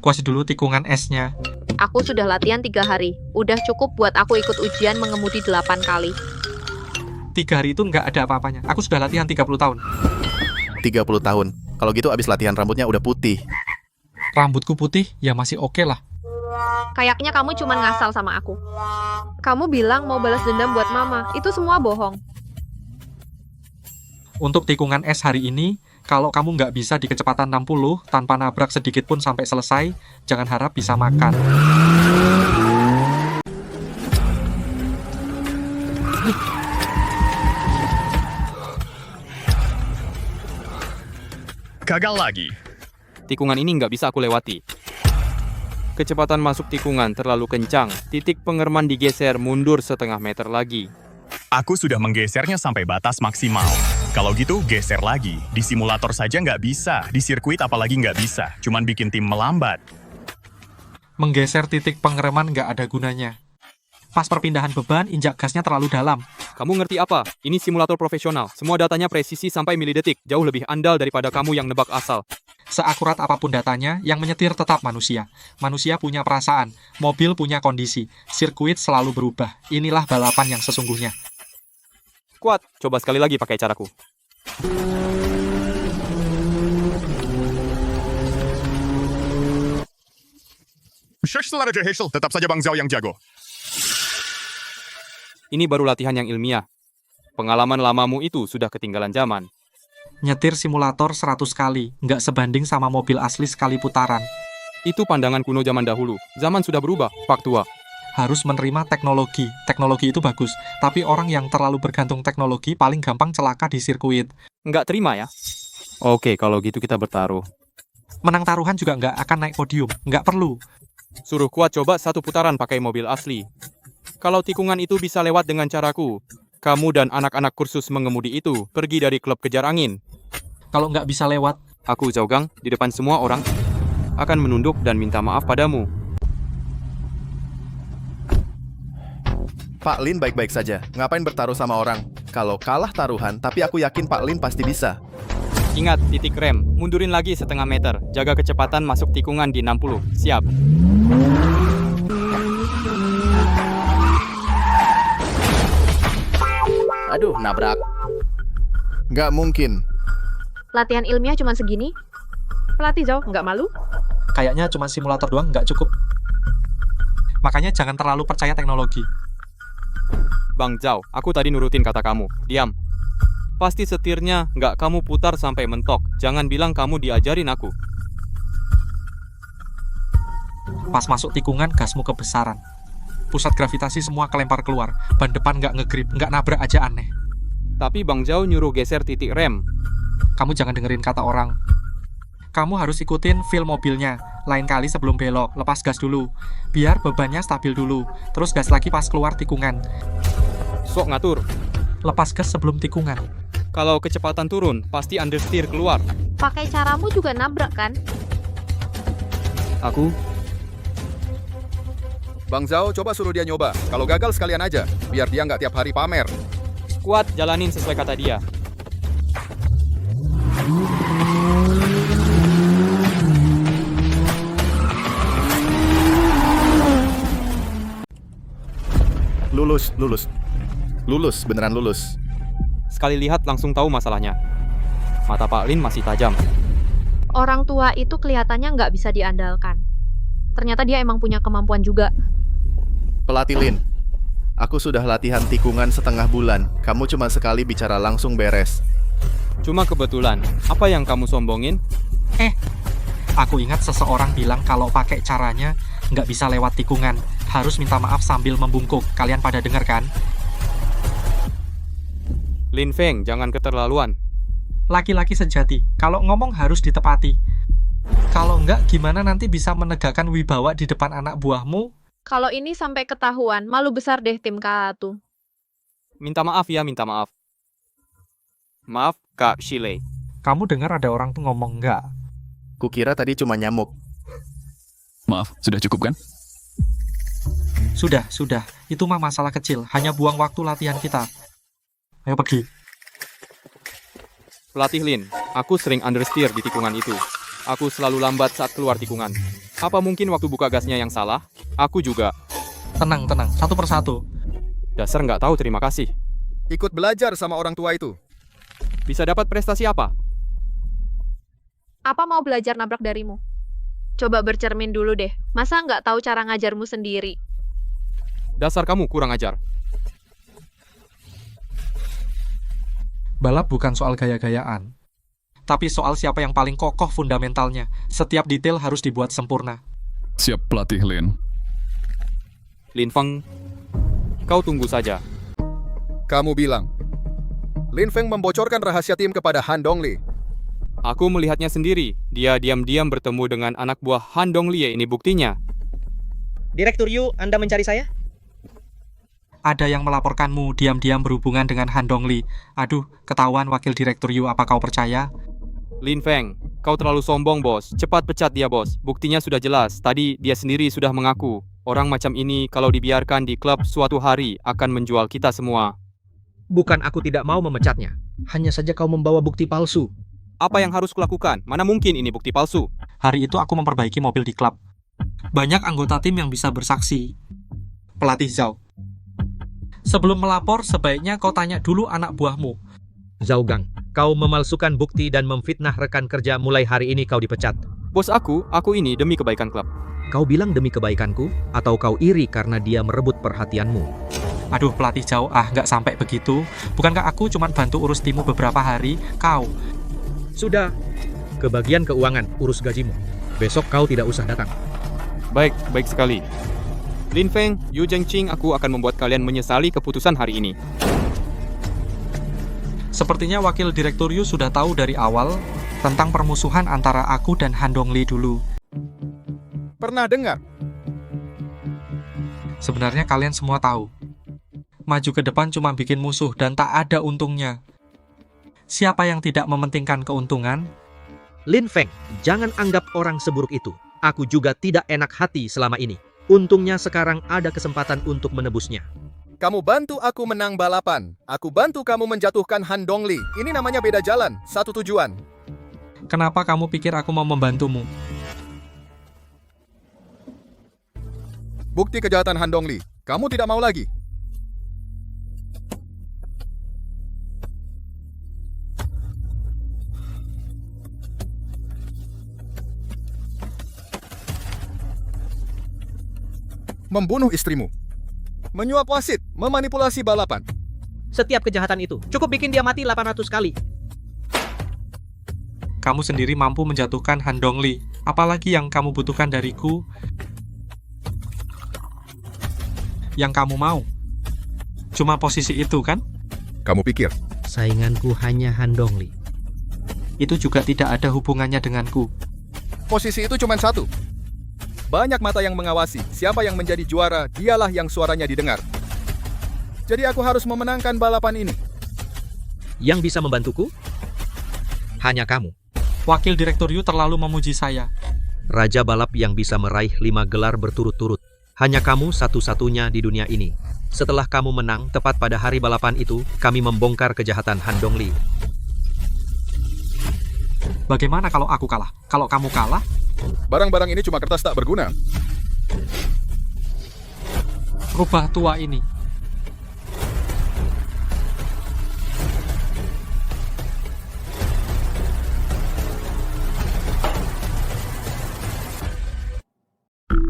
Kuas dulu tikungan S-nya. Aku sudah latihan 3 hari. Udah cukup buat aku ikut ujian mengemudi 8 kali. 3 hari itu nggak ada apa-apanya. Aku sudah latihan 30 tahun. 30 tahun. Kalau gitu abis latihan rambutnya udah putih. Rambutku putih, ya masih oke lah. Kayaknya kamu cuma ngasal sama aku. Kamu bilang mau balas dendam buat mama. Itu semua bohong. Untuk tikungan S hari ini, kalau kamu nggak bisa di kecepatan 60 tanpa nabrak sedikit pun sampai selesai, jangan harap bisa makan. Gagal lagi. Tikungan ini nggak bisa aku lewati. Kecepatan masuk tikungan terlalu kencang. Titik pengereman digeser mundur setengah meter lagi. Aku sudah menggesernya sampai batas maksimal. Kalau gitu, geser lagi. Di simulator saja nggak bisa. Di sirkuit apalagi nggak bisa. Cuman bikin tim melambat. Menggeser titik pengereman nggak ada gunanya. Pas perpindahan beban, injak gasnya terlalu dalam. Kamu ngerti apa? Ini simulator profesional. Semua datanya presisi sampai milidetik. Jauh lebih andal daripada kamu yang nebak asal. Seakurat apapun datanya, yang menyetir tetap manusia. Manusia punya perasaan, mobil punya kondisi, sirkuit selalu berubah. Inilah balapan yang sesungguhnya. Kuat, coba sekali lagi pakai caraku. Tetap saja Bang Zhao yang jago. Ini baru latihan yang ilmiah. Pengalaman lamamu itu sudah ketinggalan zaman. Nyetir simulator 100 kali, nggak sebanding sama mobil asli sekali putaran. Itu pandangan kuno zaman dahulu. Zaman sudah berubah, Pak Tua. Harus menerima teknologi. Teknologi itu bagus, tapi orang yang terlalu bergantung teknologi paling gampang celaka di sirkuit. Nggak terima ya? Oke, kalau gitu kita bertaruh. Menang taruhan juga nggak akan naik podium, nggak perlu. Suruh Kuat coba 1 putaran pakai mobil asli. Kalau tikungan itu bisa lewat dengan caraku, kamu dan anak-anak kursus mengemudi itu pergi dari klub kejar angin. Kalau nggak bisa lewat, aku Zhao Gang di depan semua orang akan menunduk dan minta maaf padamu. Pak Lin baik-baik saja. Ngapain bertaruh sama orang? Kalau kalah taruhan, tapi aku yakin Pak Lin pasti bisa. Ingat, titik rem. Mundurin lagi setengah meter. Jaga kecepatan masuk tikungan di 60. Siap. Aduh, nabrak. Nggak mungkin. Latihan ilmiah cuma segini? Pelatih Zhao, nggak malu? Kayaknya cuma simulator doang nggak cukup. Makanya jangan terlalu percaya teknologi. Bang Zhao, aku tadi nurutin kata kamu. Diam. Pasti setirnya nggak kamu putar sampai mentok. Jangan bilang kamu diajarin aku. Pas masuk tikungan, gasmu kebesaran. Pusat gravitasi semua kelempar keluar. Ban depan nggak ngegrip, nggak nabrak aja aneh. Tapi Bang Zhao nyuruh geser titik rem. Kamu jangan dengerin kata orang. Kamu harus ikutin feel mobilnya. Lain kali sebelum belok, lepas gas dulu. Biar bebannya stabil dulu. Terus gas lagi pas keluar tikungan. Sok ngatur. Lepas gas sebelum tikungan. Kalau kecepatan turun, pasti understeer keluar. Pakai caramu juga nabrak kan? Aku? Bang Zhao coba suruh dia nyoba. Kalau gagal sekalian aja, biar dia nggak tiap hari pamer. Kuat, jalanin sesuai kata dia. Lulus, beneran lulus. Sekali lihat langsung tahu masalahnya. Mata Pak Lin masih tajam. Orang tua itu kelihatannya nggak bisa diandalkan. Ternyata dia emang punya kemampuan juga. Pelatih Lin, aku sudah latihan tikungan setengah bulan. Kamu cuma sekali bicara langsung beres. Cuma kebetulan. Apa yang kamu sombongin? Aku ingat seseorang bilang kalau pakai caranya nggak bisa lewat tikungan. Harus minta maaf sambil membungkuk. Kalian pada denger kan? Lin Feng, jangan keterlaluan. Laki-laki sejati, kalau ngomong harus ditepati. Kalau nggak, gimana nanti bisa menegakkan wibawa di depan anak buahmu? Kalau ini sampai ketahuan, malu besar deh tim K1. Minta maaf ya, minta maaf. Maaf, Kak Shilei. Kamu dengar ada orang tuh ngomong nggak? Kukira tadi cuma nyamuk. Maaf, sudah cukup kan? Sudah. Itu mah masalah kecil. Hanya buang waktu latihan kita. Ayo pergi. Pelatih Lin, aku sering understeer di tikungan itu. Aku selalu lambat saat keluar tikungan. Apa mungkin waktu buka gasnya yang salah? Aku juga. Tenang. Satu persatu. Dasar nggak tahu terima kasih. Ikut belajar sama orang tua itu. Bisa dapat prestasi apa? Apa mau belajar nabrak darimu? Coba bercermin dulu deh. Masa nggak tahu cara ngajarmu sendiri? Dasar kamu kurang ajar. Balap bukan soal gaya-gayaan. Tapi soal siapa yang paling kokoh fundamentalnya. Setiap detail harus dibuat sempurna. Siap, pelatih Lin. Lin Feng, kau tunggu saja. Kamu bilang, Lin Feng membocorkan rahasia tim kepada Han Dongli. Aku melihatnya sendiri. Dia diam-diam bertemu dengan anak buah Han Dongli. Ini buktinya. Direktur Yu, Anda mencari saya? Ada yang melaporkanmu diam-diam berhubungan dengan Han Dongli. Aduh, ketahuan wakil direktur Yu, apa kau percaya? Lin Feng, kau terlalu sombong, bos. Cepat pecat dia, bos. Buktinya sudah jelas. Tadi dia sendiri sudah mengaku. Orang macam ini kalau dibiarkan di klub suatu hari akan menjual kita semua. Bukan aku tidak mau memecatnya. Hanya saja kau membawa bukti palsu. Apa yang harus kulakukan? Mana mungkin ini bukti palsu? Hari itu aku memperbaiki mobil di klub. Banyak anggota tim yang bisa bersaksi. Pelatih Zhao. Sebelum melapor, sebaiknya kau tanya dulu anak buahmu. Zhao Gang, kau memalsukan bukti dan memfitnah rekan kerja. Mulai hari ini kau dipecat. Bos aku ini demi kebaikan klub. Kau bilang demi kebaikanku, atau kau iri karena dia merebut perhatianmu? Aduh, pelatih Zhao, nggak sampai begitu. Bukankah aku cuma bantu urus timmu beberapa hari? Kau. Sudah. Ke bagian keuangan, urus gajimu. Besok kau tidak usah datang. Baik sekali. Lin Feng, Yu Zhengqing, aku akan membuat kalian menyesali keputusan hari ini. Sepertinya wakil direktur Yu sudah tahu dari awal tentang permusuhan antara aku dan Han Dongli dulu. Pernah dengar? Sebenarnya kalian semua tahu. Maju ke depan cuma bikin musuh dan tak ada untungnya. Siapa yang tidak mementingkan keuntungan? Lin Feng, jangan anggap orang seburuk itu. Aku juga tidak enak hati selama ini. Untungnya sekarang ada kesempatan untuk menebusnya. Kamu bantu aku menang balapan. Aku bantu kamu menjatuhkan Han Dongli. Ini namanya beda jalan, satu tujuan. Kenapa kamu pikir aku mau membantumu? Bukti kejahatan Han Dongli. Kamu tidak mau lagi? Membunuh istrimu. Menyuap wasit, memanipulasi balapan. Setiap kejahatan itu cukup bikin dia mati 800 kali. Kamu sendiri mampu menjatuhkan Han Dongli. Apalagi yang kamu butuhkan dariku? Yang kamu mau? Cuma posisi itu, kan? Kamu pikir? Sainganku hanya Han Dongli. Itu juga tidak ada hubungannya denganku. Posisi itu cuma satu. Banyak mata yang mengawasi. Siapa yang menjadi juara, dialah yang suaranya didengar. Jadi aku harus memenangkan balapan ini. Yang bisa membantuku? Hanya kamu. Wakil Direktur Yu terlalu memuji saya. Raja balap yang bisa meraih 5 gelar berturut-turut. Hanya kamu satu-satunya di dunia ini. Setelah kamu menang, tepat pada hari balapan itu, kami membongkar kejahatan Han Dongli. Bagaimana kalau aku kalah? Kalau kamu kalah? Barang-barang ini cuma kertas tak berguna. Rubah tua ini.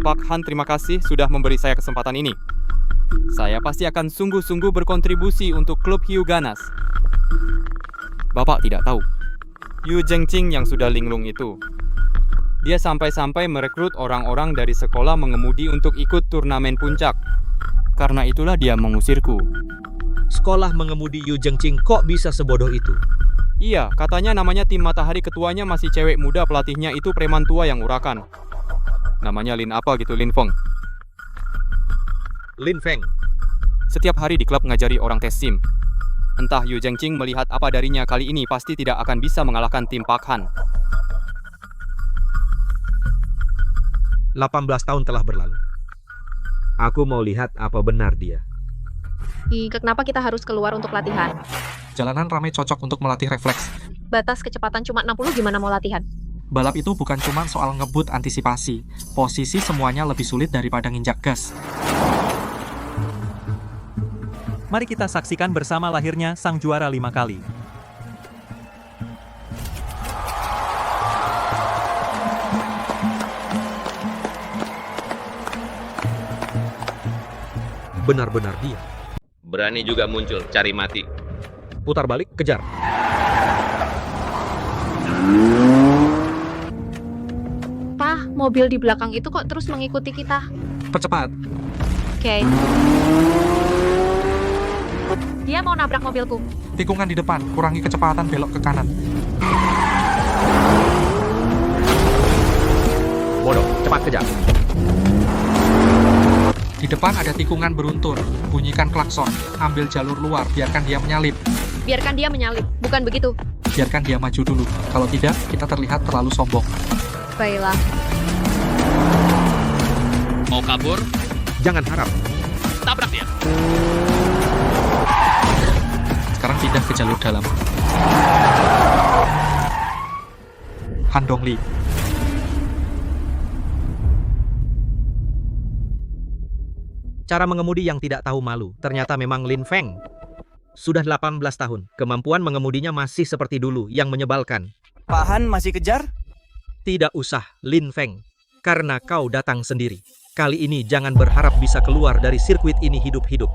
Pak Han, terima kasih sudah memberi saya kesempatan ini. Saya pasti akan sungguh-sungguh berkontribusi untuk klub Hiu Ganas. Bapak tidak tahu, Yu Zhengqing yang sudah linglung itu, dia sampai-sampai merekrut orang-orang dari sekolah mengemudi untuk ikut turnamen puncak. Karena itulah dia mengusirku. Sekolah mengemudi Yu Zhengqing kok bisa sebodoh itu? Iya, katanya namanya tim Matahari, ketuanya masih cewek muda, pelatihnya itu preman tua yang urakan. Namanya Lin apa gitu, Lin Feng. Lin Feng. Setiap hari di klub ngajari orang tes SIM. Entah Yu Zhengqing melihat apa darinya kali ini, pasti tidak akan bisa mengalahkan tim Pak Han. 18 tahun telah berlalu. Aku mau lihat apa benar dia. Kenapa kita harus keluar untuk latihan? Jalanan ramai, cocok untuk melatih refleks. Batas kecepatan cuma 60, gimana mau latihan? Balap itu bukan cuma soal ngebut antisipasi. Posisi semuanya lebih sulit daripada nginjak gas. Mari kita saksikan bersama lahirnya sang juara 5 kali. Benar-benar dia. Berani juga muncul, cari mati. Putar balik, kejar. Pak, mobil di belakang itu kok terus mengikuti kita? Percepat. Oke. Dia mau nabrak mobilku. Tikungan di depan, kurangi kecepatan, belok ke kanan. Bodoh, cepat kejar. Di depan ada tikungan beruntun, bunyikan klakson, ambil jalur luar, biarkan dia menyalip. Biarkan dia menyalip, bukan begitu. Biarkan dia maju dulu, kalau tidak, kita terlihat terlalu sombong. Baiklah. Mau kabur? Jangan harap. Tabrak dia. Sekarang pindah ke jalur dalam. Han Dongli. Cara mengemudi yang tidak tahu malu, ternyata memang Lin Feng. Sudah 18 tahun, kemampuan mengemudinya masih seperti dulu, yang menyebalkan. Pak Han masih kejar? Tidak usah, Lin Feng. Karena kau datang sendiri. Kali ini jangan berharap bisa keluar dari sirkuit ini hidup-hidup.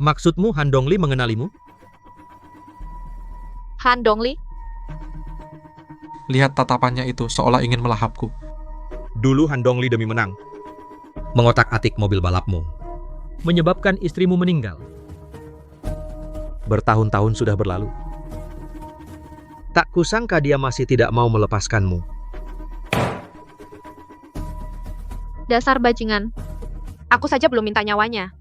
Maksudmu Han Dongli mengenalimu? Han Dongli? Lihat tatapannya itu, seolah ingin melahapku. Dulu Han Dongli demi menang, mengotak-atik mobil balapmu, menyebabkan istrimu meninggal. Bertahun-tahun sudah berlalu. Tak kusangka dia masih tidak mau melepaskanmu. Dasar bajingan. Aku saja belum minta nyawanya.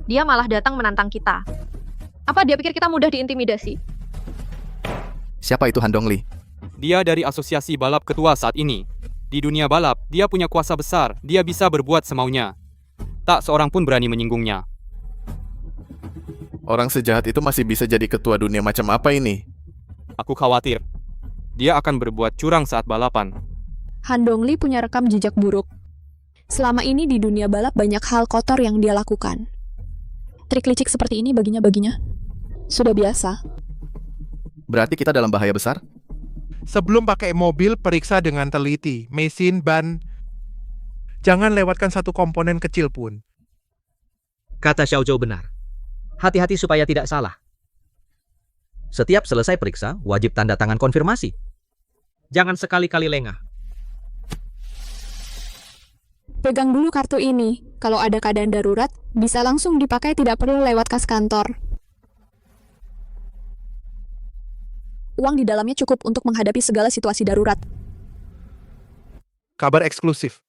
Dia malah datang menantang kita. Apa dia pikir kita mudah diintimidasi? Siapa itu Han Dongli? Dia dari asosiasi balap ketua saat ini. Di dunia balap, dia punya kuasa besar. Dia bisa berbuat semaunya. Tak seorang pun berani menyinggungnya. Orang sejahat itu masih bisa jadi ketua dunia macam apa ini? Aku khawatir. Dia akan berbuat curang saat balapan. Han Dongli punya rekam jejak buruk. Selama ini di dunia balap banyak hal kotor yang dia lakukan. Trik licik seperti ini baginya sudah biasa. Berarti kita dalam bahaya besar? Sebelum pakai mobil, periksa dengan teliti. Mesin, ban. Jangan lewatkan satu komponen kecil pun. Kata Xiao Zhou benar. Hati-hati supaya tidak salah. Setiap selesai periksa, wajib tanda tangan konfirmasi. Jangan sekali-kali lengah. Pegang dulu kartu ini. Kalau ada keadaan darurat, bisa langsung dipakai, tidak perlu lewat kas kantor. Uang di dalamnya cukup untuk menghadapi segala situasi darurat. Kabar eksklusif.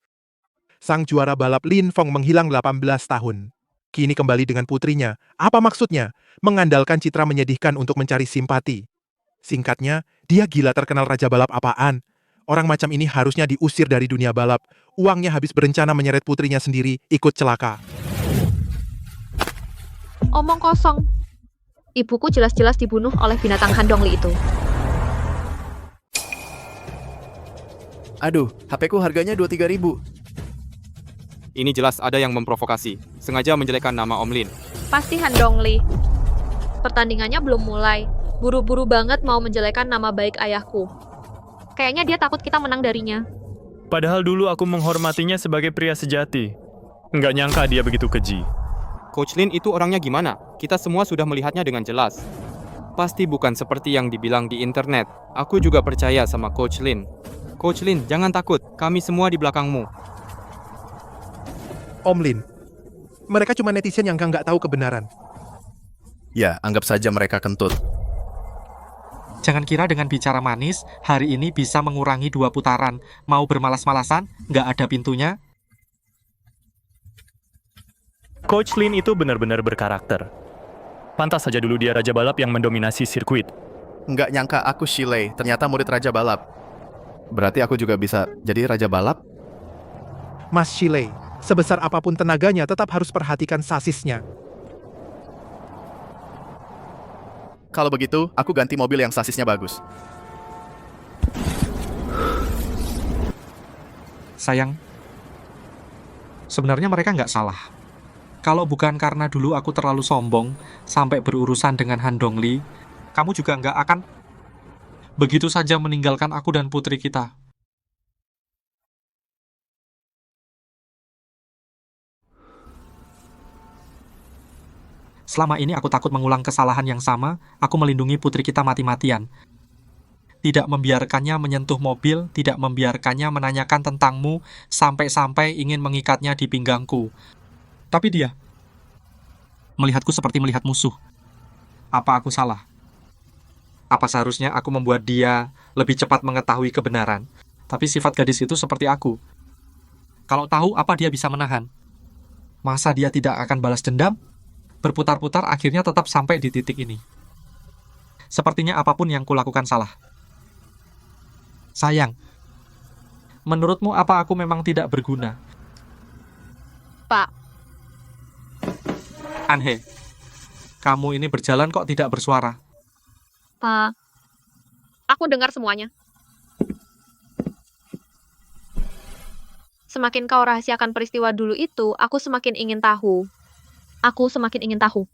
Sang juara balap Lin Feng menghilang 18 tahun. Kini kembali dengan putrinya. Apa maksudnya? Mengandalkan citra menyedihkan untuk mencari simpati. Singkatnya, dia gila terkenal raja balap apaan? Orang macam ini harusnya diusir dari dunia balap. Uangnya habis berencana menyeret putrinya sendiri, ikut celaka. Omong kosong. Ibuku jelas-jelas dibunuh oleh binatang Han Dongli itu. Aduh, HP-ku harganya 2-3 ribu. Ini jelas ada yang memprovokasi. Sengaja menjelekkan nama Om Lin. Pasti Han Dongli. Pertandingannya belum mulai. Buru-buru banget mau menjelekkan nama baik ayahku. Kayaknya dia takut kita menang darinya. Padahal dulu aku menghormatinya sebagai pria sejati. Nggak nyangka dia begitu keji. Coach Lin itu orangnya gimana? Kita semua sudah melihatnya dengan jelas. Pasti bukan seperti yang dibilang di internet. Aku juga percaya sama Coach Lin. Coach Lin, jangan takut. Kami semua di belakangmu. Om Lin, mereka cuma netizen yang nggak tahu kebenaran. Ya, anggap saja mereka kentut. Jangan kira dengan bicara manis, hari ini bisa mengurangi 2 putaran. Mau bermalas-malasan, nggak ada pintunya. Coach Lin itu benar-benar berkarakter. Pantas saja dulu dia raja balap yang mendominasi sirkuit. Nggak nyangka aku Shilei, ternyata murid raja balap. Berarti aku juga bisa jadi raja balap? Mas Shilei, sebesar apapun tenaganya tetap harus perhatikan sasisnya. Kalau begitu, aku ganti mobil yang sasisnya bagus. Sayang, sebenarnya mereka nggak salah. Kalau bukan karena dulu aku terlalu sombong, sampai berurusan dengan Han Dongli, kamu juga nggak akan begitu saja meninggalkan aku dan putri kita. Selama ini aku takut mengulang kesalahan yang sama, aku melindungi putri kita mati-matian. Tidak membiarkannya menyentuh mobil, tidak membiarkannya menanyakan tentangmu, sampai-sampai ingin mengikatnya di pinggangku. Tapi dia melihatku seperti melihat musuh. Apa aku salah? Apa seharusnya aku membuat dia lebih cepat mengetahui kebenaran? Tapi sifat gadis itu seperti aku. Kalau tahu, apa dia bisa menahan? Masa dia tidak akan balas dendam? Berputar-putar akhirnya tetap sampai di titik ini. Sepertinya apapun yang kulakukan salah. Sayang, Menurutmu apa aku memang tidak berguna? Pak, Anhe, kamu ini berjalan kok tidak bersuara? Pak, aku dengar semuanya. Semakin kau rahasiakan peristiwa dulu itu, aku semakin ingin tahu. Aku semakin ingin tahu.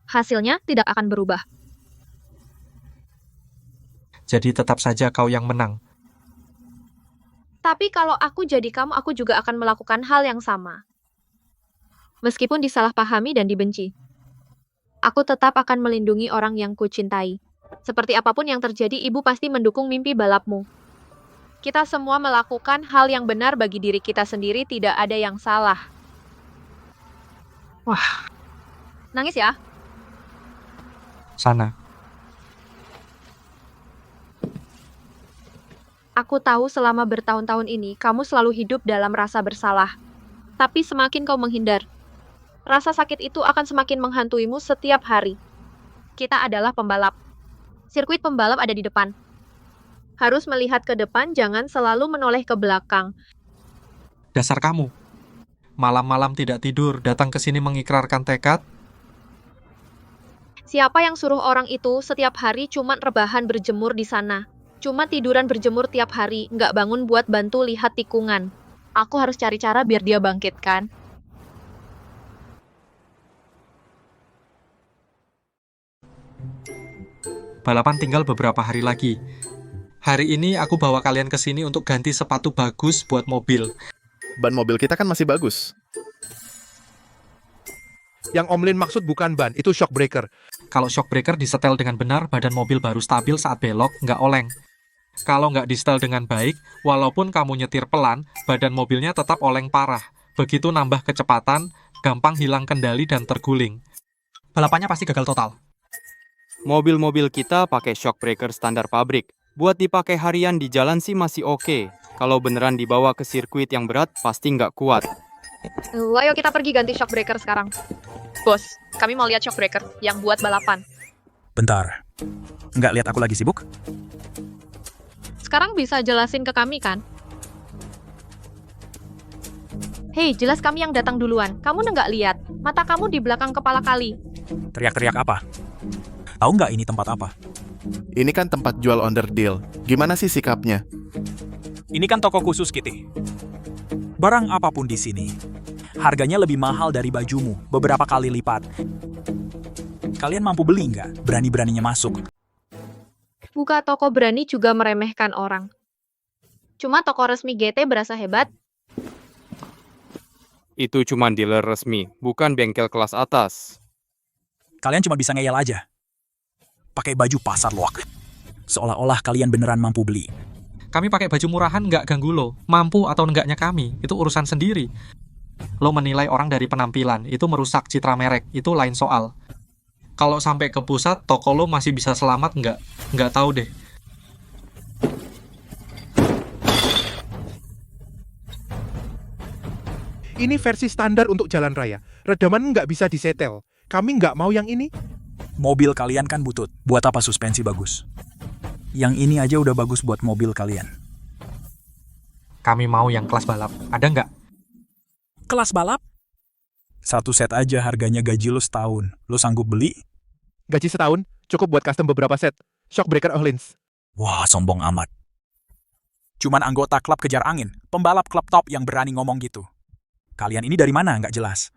Hasilnya tidak akan berubah. Jadi tetap saja kau yang menang. Tapi kalau aku jadi kamu, aku juga akan melakukan hal yang sama. Meskipun disalahpahami dan dibenci. Aku tetap akan melindungi orang yang kucintai. Seperti apapun yang terjadi, ibu pasti mendukung mimpi balapmu. Kita semua melakukan hal yang benar bagi diri kita sendiri, tidak ada yang salah. Wah, Nangis ya? sana. Aku tahu selama bertahun-tahun ini, kamu selalu hidup dalam rasa bersalah. Tapi semakin kau menghindar, rasa sakit itu akan semakin menghantuimu setiap hari. Kita adalah pembalap. Sirkuit pembalap ada di depan. Harus melihat ke depan, jangan selalu menoleh ke belakang. Dasar kamu. Malam-malam tidak tidur, datang ke sini mengikrarkan tekad. Siapa yang suruh orang itu setiap hari cuma rebahan berjemur di sana? Cuma tiduran berjemur tiap hari, nggak bangun buat bantu lihat tikungan. Aku harus cari cara biar dia bangkit, kan? Balapan tinggal beberapa hari lagi. Hari ini aku bawa kalian ke sini untuk ganti sepatu bagus buat mobil. Ban mobil kita kan masih bagus. Yang Om Lin maksud bukan ban, itu shock breaker. Kalau shock breaker disetel dengan benar, badan mobil baru stabil saat belok, nggak oleng. Kalau nggak disetel dengan baik, walaupun kamu nyetir pelan, badan mobilnya tetap oleng parah. Begitu nambah kecepatan, gampang hilang kendali dan terguling. Balapannya pasti gagal total. Mobil-mobil kita pakai shock breaker standar pabrik. Buat dipakai harian di jalan sih masih oke. Kalau beneran dibawa ke sirkuit yang berat, pasti nggak kuat. Ayo kita pergi ganti shock breaker sekarang. Bos, kami mau lihat shock breaker yang buat balapan. Bentar, nggak lihat aku lagi sibuk? Sekarang bisa jelasin ke kami, kan? Hei, jelas kami yang datang duluan. Kamu nggak lihat? Mata kamu di belakang kepala kali. Teriak-teriak apa? Tahu nggak ini tempat apa? Ini kan tempat jual under deal. Gimana sih sikapnya? Ini kan toko khusus, Kitty. Barang apapun di sini, harganya lebih mahal dari bajumu, beberapa kali lipat. Kalian mampu beli nggak? Berani-beraninya masuk. Buka toko berani juga meremehkan orang. Cuma toko resmi GT berasa hebat. Itu cuma dealer resmi, bukan bengkel kelas atas. Kalian cuma bisa ngeyel aja. Pakai baju pasar loak. Seolah-olah kalian beneran mampu beli. Kami pakai baju murahan nggak ganggu lo. Mampu atau enggaknya kami, itu urusan sendiri. Lo menilai orang dari penampilan, itu merusak citra merek, itu lain soal. Kalau sampai ke pusat, toko lo masih bisa selamat nggak? Nggak tahu deh. Ini versi standar untuk jalan raya. Redaman nggak bisa disetel. Kami nggak mau yang ini. Mobil kalian kan butut. Buat apa suspensi bagus? Yang ini aja udah bagus buat mobil kalian. Kami mau yang kelas balap. Ada nggak? Kelas balap? Satu set aja harganya gaji lo setahun. Lo sanggup beli? Gaji setahun, cukup buat custom beberapa set. Shock breaker Ohlins. Wah, sombong amat. Cuman anggota klub kejar angin, pembalap klub top yang berani ngomong gitu. Kalian ini dari mana? Nggak jelas.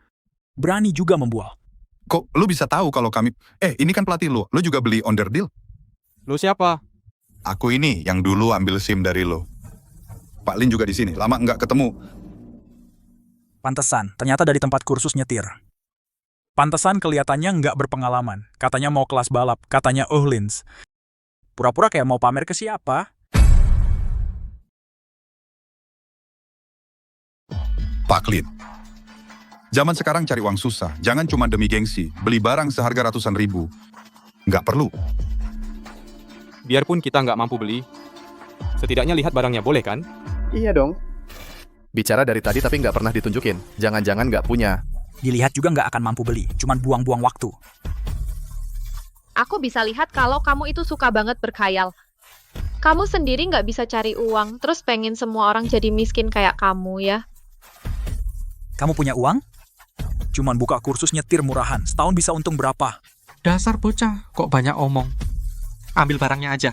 Berani juga membual. Kok lu bisa tahu kalau kami... ini kan pelatih lu. Lu juga beli under deal? Lu siapa? Aku ini yang dulu ambil SIM dari lu. Pak Lin juga di sini. Lama nggak ketemu. Pantesan, ternyata dari tempat kursus nyetir. Pantesan kelihatannya nggak berpengalaman. Katanya mau kelas balap, katanya Ohlins. Pura-pura kayak mau pamer ke siapa? Pak Lin. Zaman sekarang cari uang susah. Jangan cuma demi gengsi. Beli barang seharga ratusan ribu. Nggak perlu. Biarpun kita nggak mampu beli, setidaknya lihat barangnya, boleh kan? Iya dong. Bicara dari tadi tapi nggak pernah ditunjukin. Jangan-jangan nggak punya. Dilihat juga nggak akan mampu beli, cuman buang-buang waktu. Aku bisa lihat kalau kamu itu suka banget berkhayal. Kamu sendiri nggak bisa cari uang, terus pengen semua orang jadi miskin kayak kamu ya? Kamu punya uang? Cuman buka kursus nyetir murahan, setahun bisa untung berapa? Dasar bocah, kok banyak omong. Ambil barangnya aja.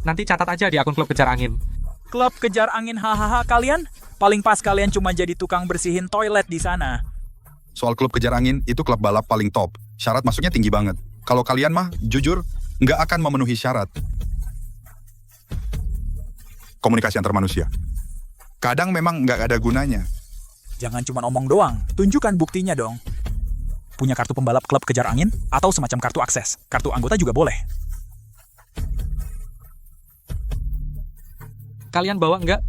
Nanti catat aja di akun klub kejar angin. Klub kejar angin hahaha kalian? Paling pas kalian cuma jadi tukang bersihin toilet di sana. Soal klub kejar angin, itu klub balap paling top. Syarat masuknya tinggi banget. Kalau kalian mah, jujur, nggak akan memenuhi syarat. Komunikasi antar manusia. Kadang memang nggak ada gunanya. Jangan cuma omong doang, tunjukkan buktinya dong. Punya kartu pembalap klub kejar angin? Atau semacam kartu akses? Kartu anggota juga boleh. Kalian bawa nggak?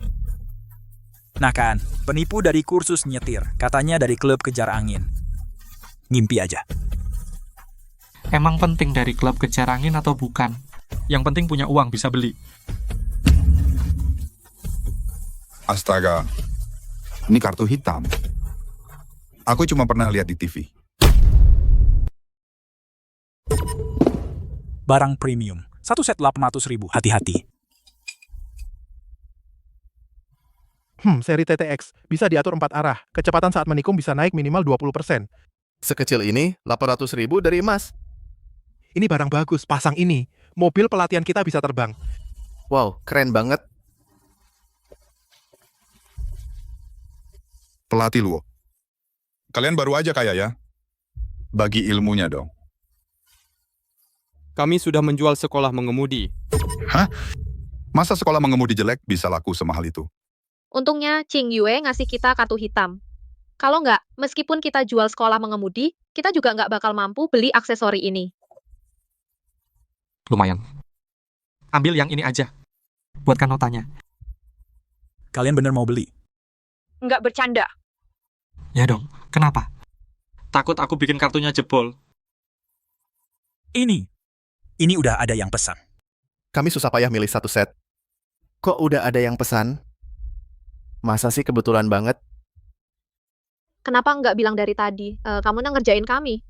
Nah kan, penipu dari kursus nyetir. Katanya dari klub kejar angin. Ngimpi aja. Emang penting dari klub kejar angin atau bukan? Yang penting punya uang bisa beli. Astaga, ini kartu hitam. Aku cuma pernah lihat di TV. Barang premium. Satu set 800.000, hati-hati. Seri TTX bisa diatur 4 arah. Kecepatan saat menikung bisa naik minimal 20%. Sekecil ini, 800.000 dari emas. Ini barang bagus, pasang ini. Mobil pelatihan kita bisa terbang. Wow, keren banget. Pelatih lu. Kalian baru aja kaya ya? Bagi ilmunya dong. Kami sudah menjual sekolah mengemudi. Hah? Masa sekolah mengemudi jelek bisa laku semahal itu? Untungnya Ching Yue ngasih kita kartu hitam. Kalau nggak, meskipun kita jual sekolah mengemudi, kita juga nggak bakal mampu beli aksesori ini. Lumayan. Ambil yang ini aja. Buatkan notanya. Kalian bener mau beli? Nggak bercanda. Ya dong, kenapa? Takut aku bikin kartunya jebol. Ini udah ada yang pesan. Kami susah payah milih satu set. Kok udah ada yang pesan? Masa sih kebetulan banget? Kenapa nggak bilang dari tadi? Kamu ngerjain kami.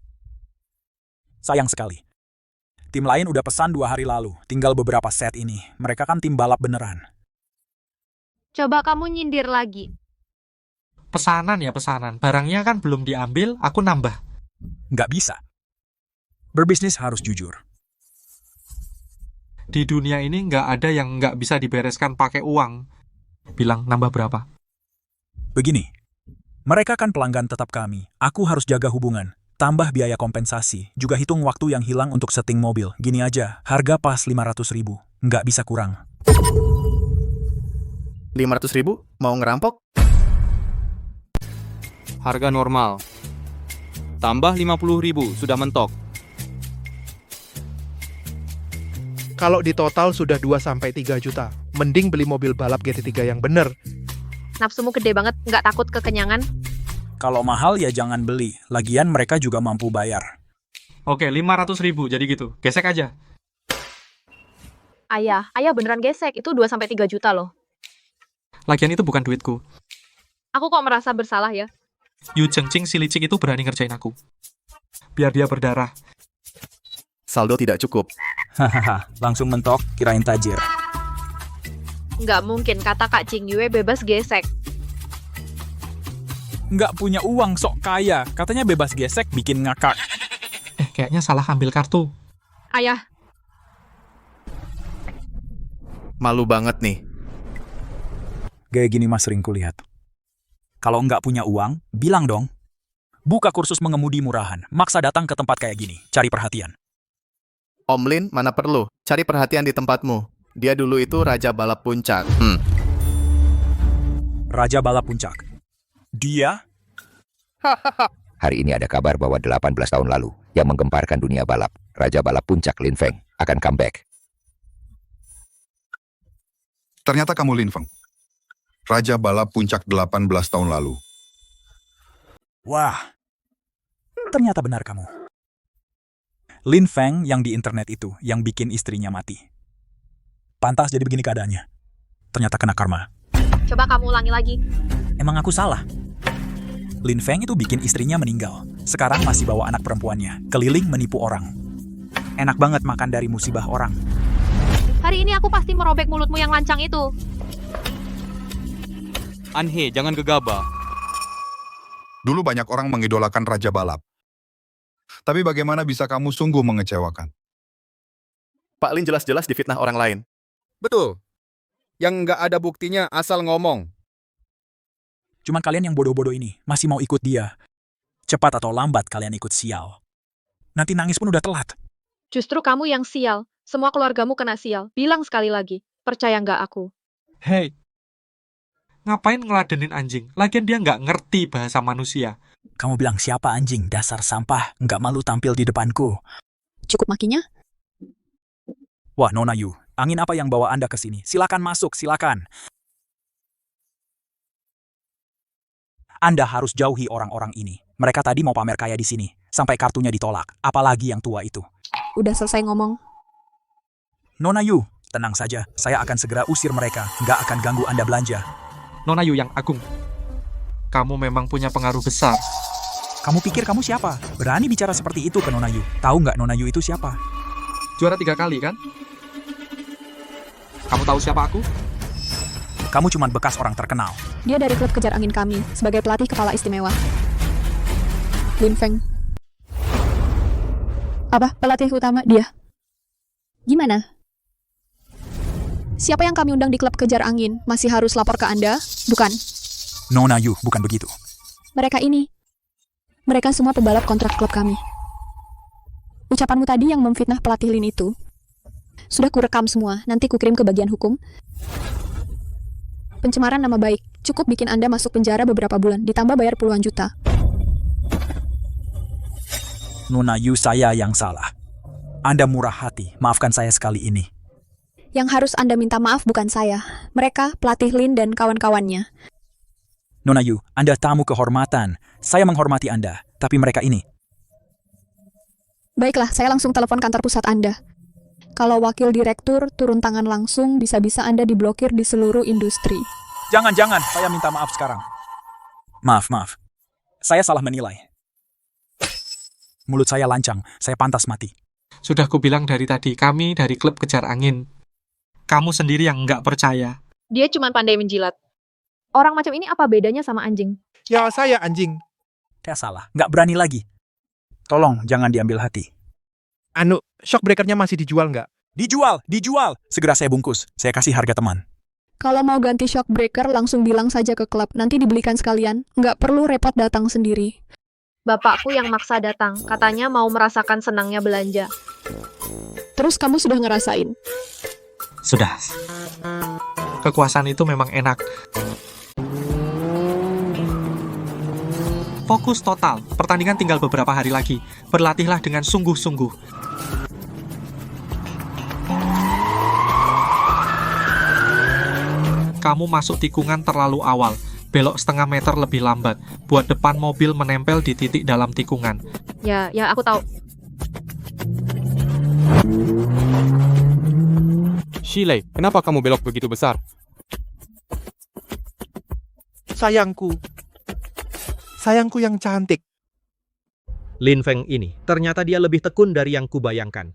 Sayang sekali. Tim lain udah pesan 2 hari lalu. Tinggal beberapa set ini. Mereka kan tim balap beneran. Coba kamu nyindir lagi. Pesanan ya pesanan. Barangnya kan belum diambil, aku nambah. Nggak bisa. Berbisnis harus jujur. Di dunia ini nggak ada yang nggak bisa dibereskan pakai uang. Bilang nambah berapa? Begini, mereka kan pelanggan tetap kami. Aku harus jaga hubungan. Tambah biaya kompensasi. Juga hitung waktu yang hilang untuk setting mobil. Gini aja, harga pas 500.000. Nggak bisa kurang. 500.000? Mau ngerampok? Harga normal. Tambah 50.000, sudah mentok. Kalau di total sudah 2-3 juta. Mending beli mobil balap GT3 yang bener. Nafsumu gede banget, nggak takut kekenyangan? Kalau mahal ya jangan beli. Lagian mereka juga mampu bayar. Oke, 500.000, jadi gitu. Gesek aja. Ayah beneran gesek. Itu 2-3 juta loh. Lagian itu bukan duitku. Aku kok merasa bersalah ya? Yu Chengqing si licik itu berani ngerjain aku. Biar dia berdarah. Saldo tidak cukup. Hahaha, langsung mentok, kirain tajir. Nggak mungkin kata Kak Ching Yue bebas gesek. Nggak punya uang, sok kaya. Katanya bebas gesek, bikin ngakak. Kayaknya salah ambil kartu. Ayah. Malu banget nih. Gaya gini mas sering kulihat. Kalau nggak punya uang, bilang dong. Buka kursus mengemudi murahan. Maksa datang ke tempat kayak gini. Cari perhatian. Om Lin, mana perlu. Cari perhatian di tempatmu. Dia dulu itu Raja Balap Puncak. Raja Balap Puncak. Dia? Hari ini ada kabar bahwa 18 tahun lalu, yang menggemparkan dunia balap, Raja Balap Puncak Lin Feng, akan comeback. Ternyata kamu Lin Feng. Raja Balap Puncak 18 tahun lalu. Wah, ternyata benar kamu. Lin Feng yang di internet itu, yang bikin istrinya mati. Pantas jadi begini keadaannya. Ternyata kena karma. Coba kamu ulangi lagi. Emang aku salah? Lin Feng itu bikin istrinya meninggal. Sekarang masih bawa anak perempuannya, keliling menipu orang. Enak banget makan dari musibah orang. Hari ini aku pasti merobek mulutmu yang lancang itu. Anhe, jangan gegabah. Dulu banyak orang mengidolakan Raja Balap. Tapi bagaimana bisa kamu sungguh mengecewakan? Pak Lin jelas-jelas difitnah orang lain. Betul. Yang nggak ada buktinya asal ngomong. Cuman kalian yang bodoh-bodoh ini masih mau ikut dia. Cepat atau lambat kalian ikut sial. Nanti nangis pun udah telat. Justru kamu yang sial. Semua keluargamu kena sial. Bilang sekali lagi. Percaya nggak aku? Hei, ngapain ngeladenin anjing? Lagian dia nggak ngerti bahasa manusia. Kamu bilang siapa anjing? Dasar sampah. Nggak malu tampil di depanku. Cukup makinya? Wah, Nona Yu. Angin apa yang bawa Anda ke sini? Silakan masuk, silakan. Anda harus jauhi orang-orang ini. Mereka tadi mau pamer kaya di sini. Sampai kartunya ditolak. Apalagi yang tua itu. Udah selesai ngomong. Nona Yu, tenang saja. Saya akan segera usir mereka. Nggak akan ganggu Anda belanja. Nona Yu yang agung. Kamu memang punya pengaruh besar. Kamu pikir kamu siapa? Berani bicara seperti itu ke Nona Yu. Tahu nggak Nona Yu itu siapa? Juara 3 kali kan? Kamu tahu siapa aku? Kamu cuma bekas orang terkenal. Dia dari klub kejar angin kami, sebagai pelatih kepala istimewa. Lin Feng. Apa? Pelatih utama dia? Gimana? Siapa yang kami undang di klub kejar angin? Masih harus lapor ke Anda? Bukan. Nona Yu, bukan begitu. Mereka ini. Mereka semua pebalap kontrak klub kami. Ucapanmu tadi yang memfitnah pelatih Lin itu. Sudah kurekam semua, nanti kukirim ke bagian hukum. Pencemaran nama baik. Cukup bikin Anda masuk penjara beberapa bulan, ditambah bayar puluhan juta. Nona Yu, saya yang salah. Anda murah hati, maafkan saya sekali ini. Yang harus Anda minta maaf bukan saya. Mereka, pelatih Lin dan kawan-kawannya. Nona Yu, Anda tamu kehormatan. Saya menghormati Anda, tapi mereka ini. Baiklah, saya langsung telepon kantor pusat Anda. Kalau wakil direktur turun tangan langsung, bisa-bisa Anda diblokir di seluruh industri. Jangan, saya minta maaf sekarang. Maaf. Saya salah menilai. Mulut saya lancang, saya pantas mati. Sudah kubilang dari tadi, kami dari klub kejar angin. Kamu sendiri yang nggak percaya. Dia cuma pandai menjilat. Orang macam ini apa bedanya sama anjing? Ya, saya anjing. Saya salah, nggak berani lagi. Tolong, jangan diambil hati. Shock breakernya masih dijual nggak? Dijual. Segera saya bungkus. Saya kasih harga teman. Kalau mau ganti shock breaker, langsung bilang saja ke klub. Nanti dibelikan sekalian. Nggak perlu repot datang sendiri. Bapakku yang maksa datang. Katanya mau merasakan senangnya belanja. Terus kamu sudah ngerasain? Sudah. Kekuasaan itu memang enak. Fokus total. Pertandingan tinggal beberapa hari lagi. Berlatihlah dengan sungguh-sungguh. Kamu masuk tikungan terlalu awal. Belok setengah meter lebih lambat. Buat depan mobil menempel di titik dalam tikungan. Ya, aku tahu. Shilei, kenapa kamu belok begitu besar? Sayangku yang cantik. Lin Feng ini, ternyata dia lebih tekun dari yang kubayangkan.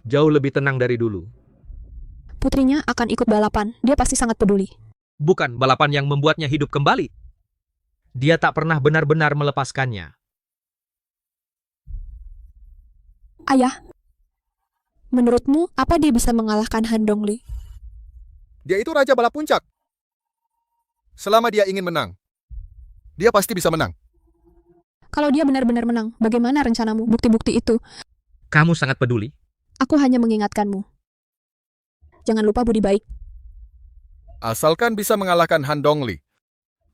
Jauh lebih tenang dari dulu. Putrinya akan ikut balapan. Dia pasti sangat peduli. Bukan balapan yang membuatnya hidup kembali. Dia tak pernah benar-benar melepaskannya. Ayah, menurutmu apa dia bisa mengalahkan Han Dongli? Dia itu Raja Balap Puncak. Selama dia ingin menang, dia pasti bisa menang. Kalau dia benar-benar menang, bagaimana rencanamu? Bukti-bukti itu. Kamu sangat peduli. Aku hanya mengingatkanmu. Jangan lupa budi baik. Asalkan bisa mengalahkan Han Dongli.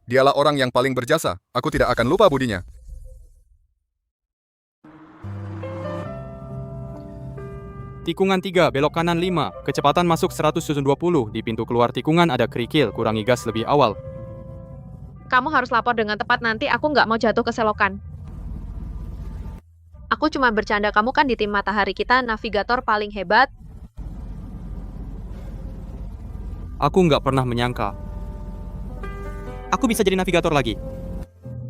Dialah orang yang paling berjasa. Aku tidak akan lupa budinya. Tikungan 3, belok kanan 5. Kecepatan masuk 120. Di pintu keluar tikungan ada kerikil. Kurangi gas lebih awal. Kamu harus lapor dengan tepat, nanti aku nggak mau jatuh ke selokan. Aku cuma bercanda, kamu kan di tim matahari kita, navigator paling hebat. Aku nggak pernah menyangka. Aku bisa jadi navigator lagi.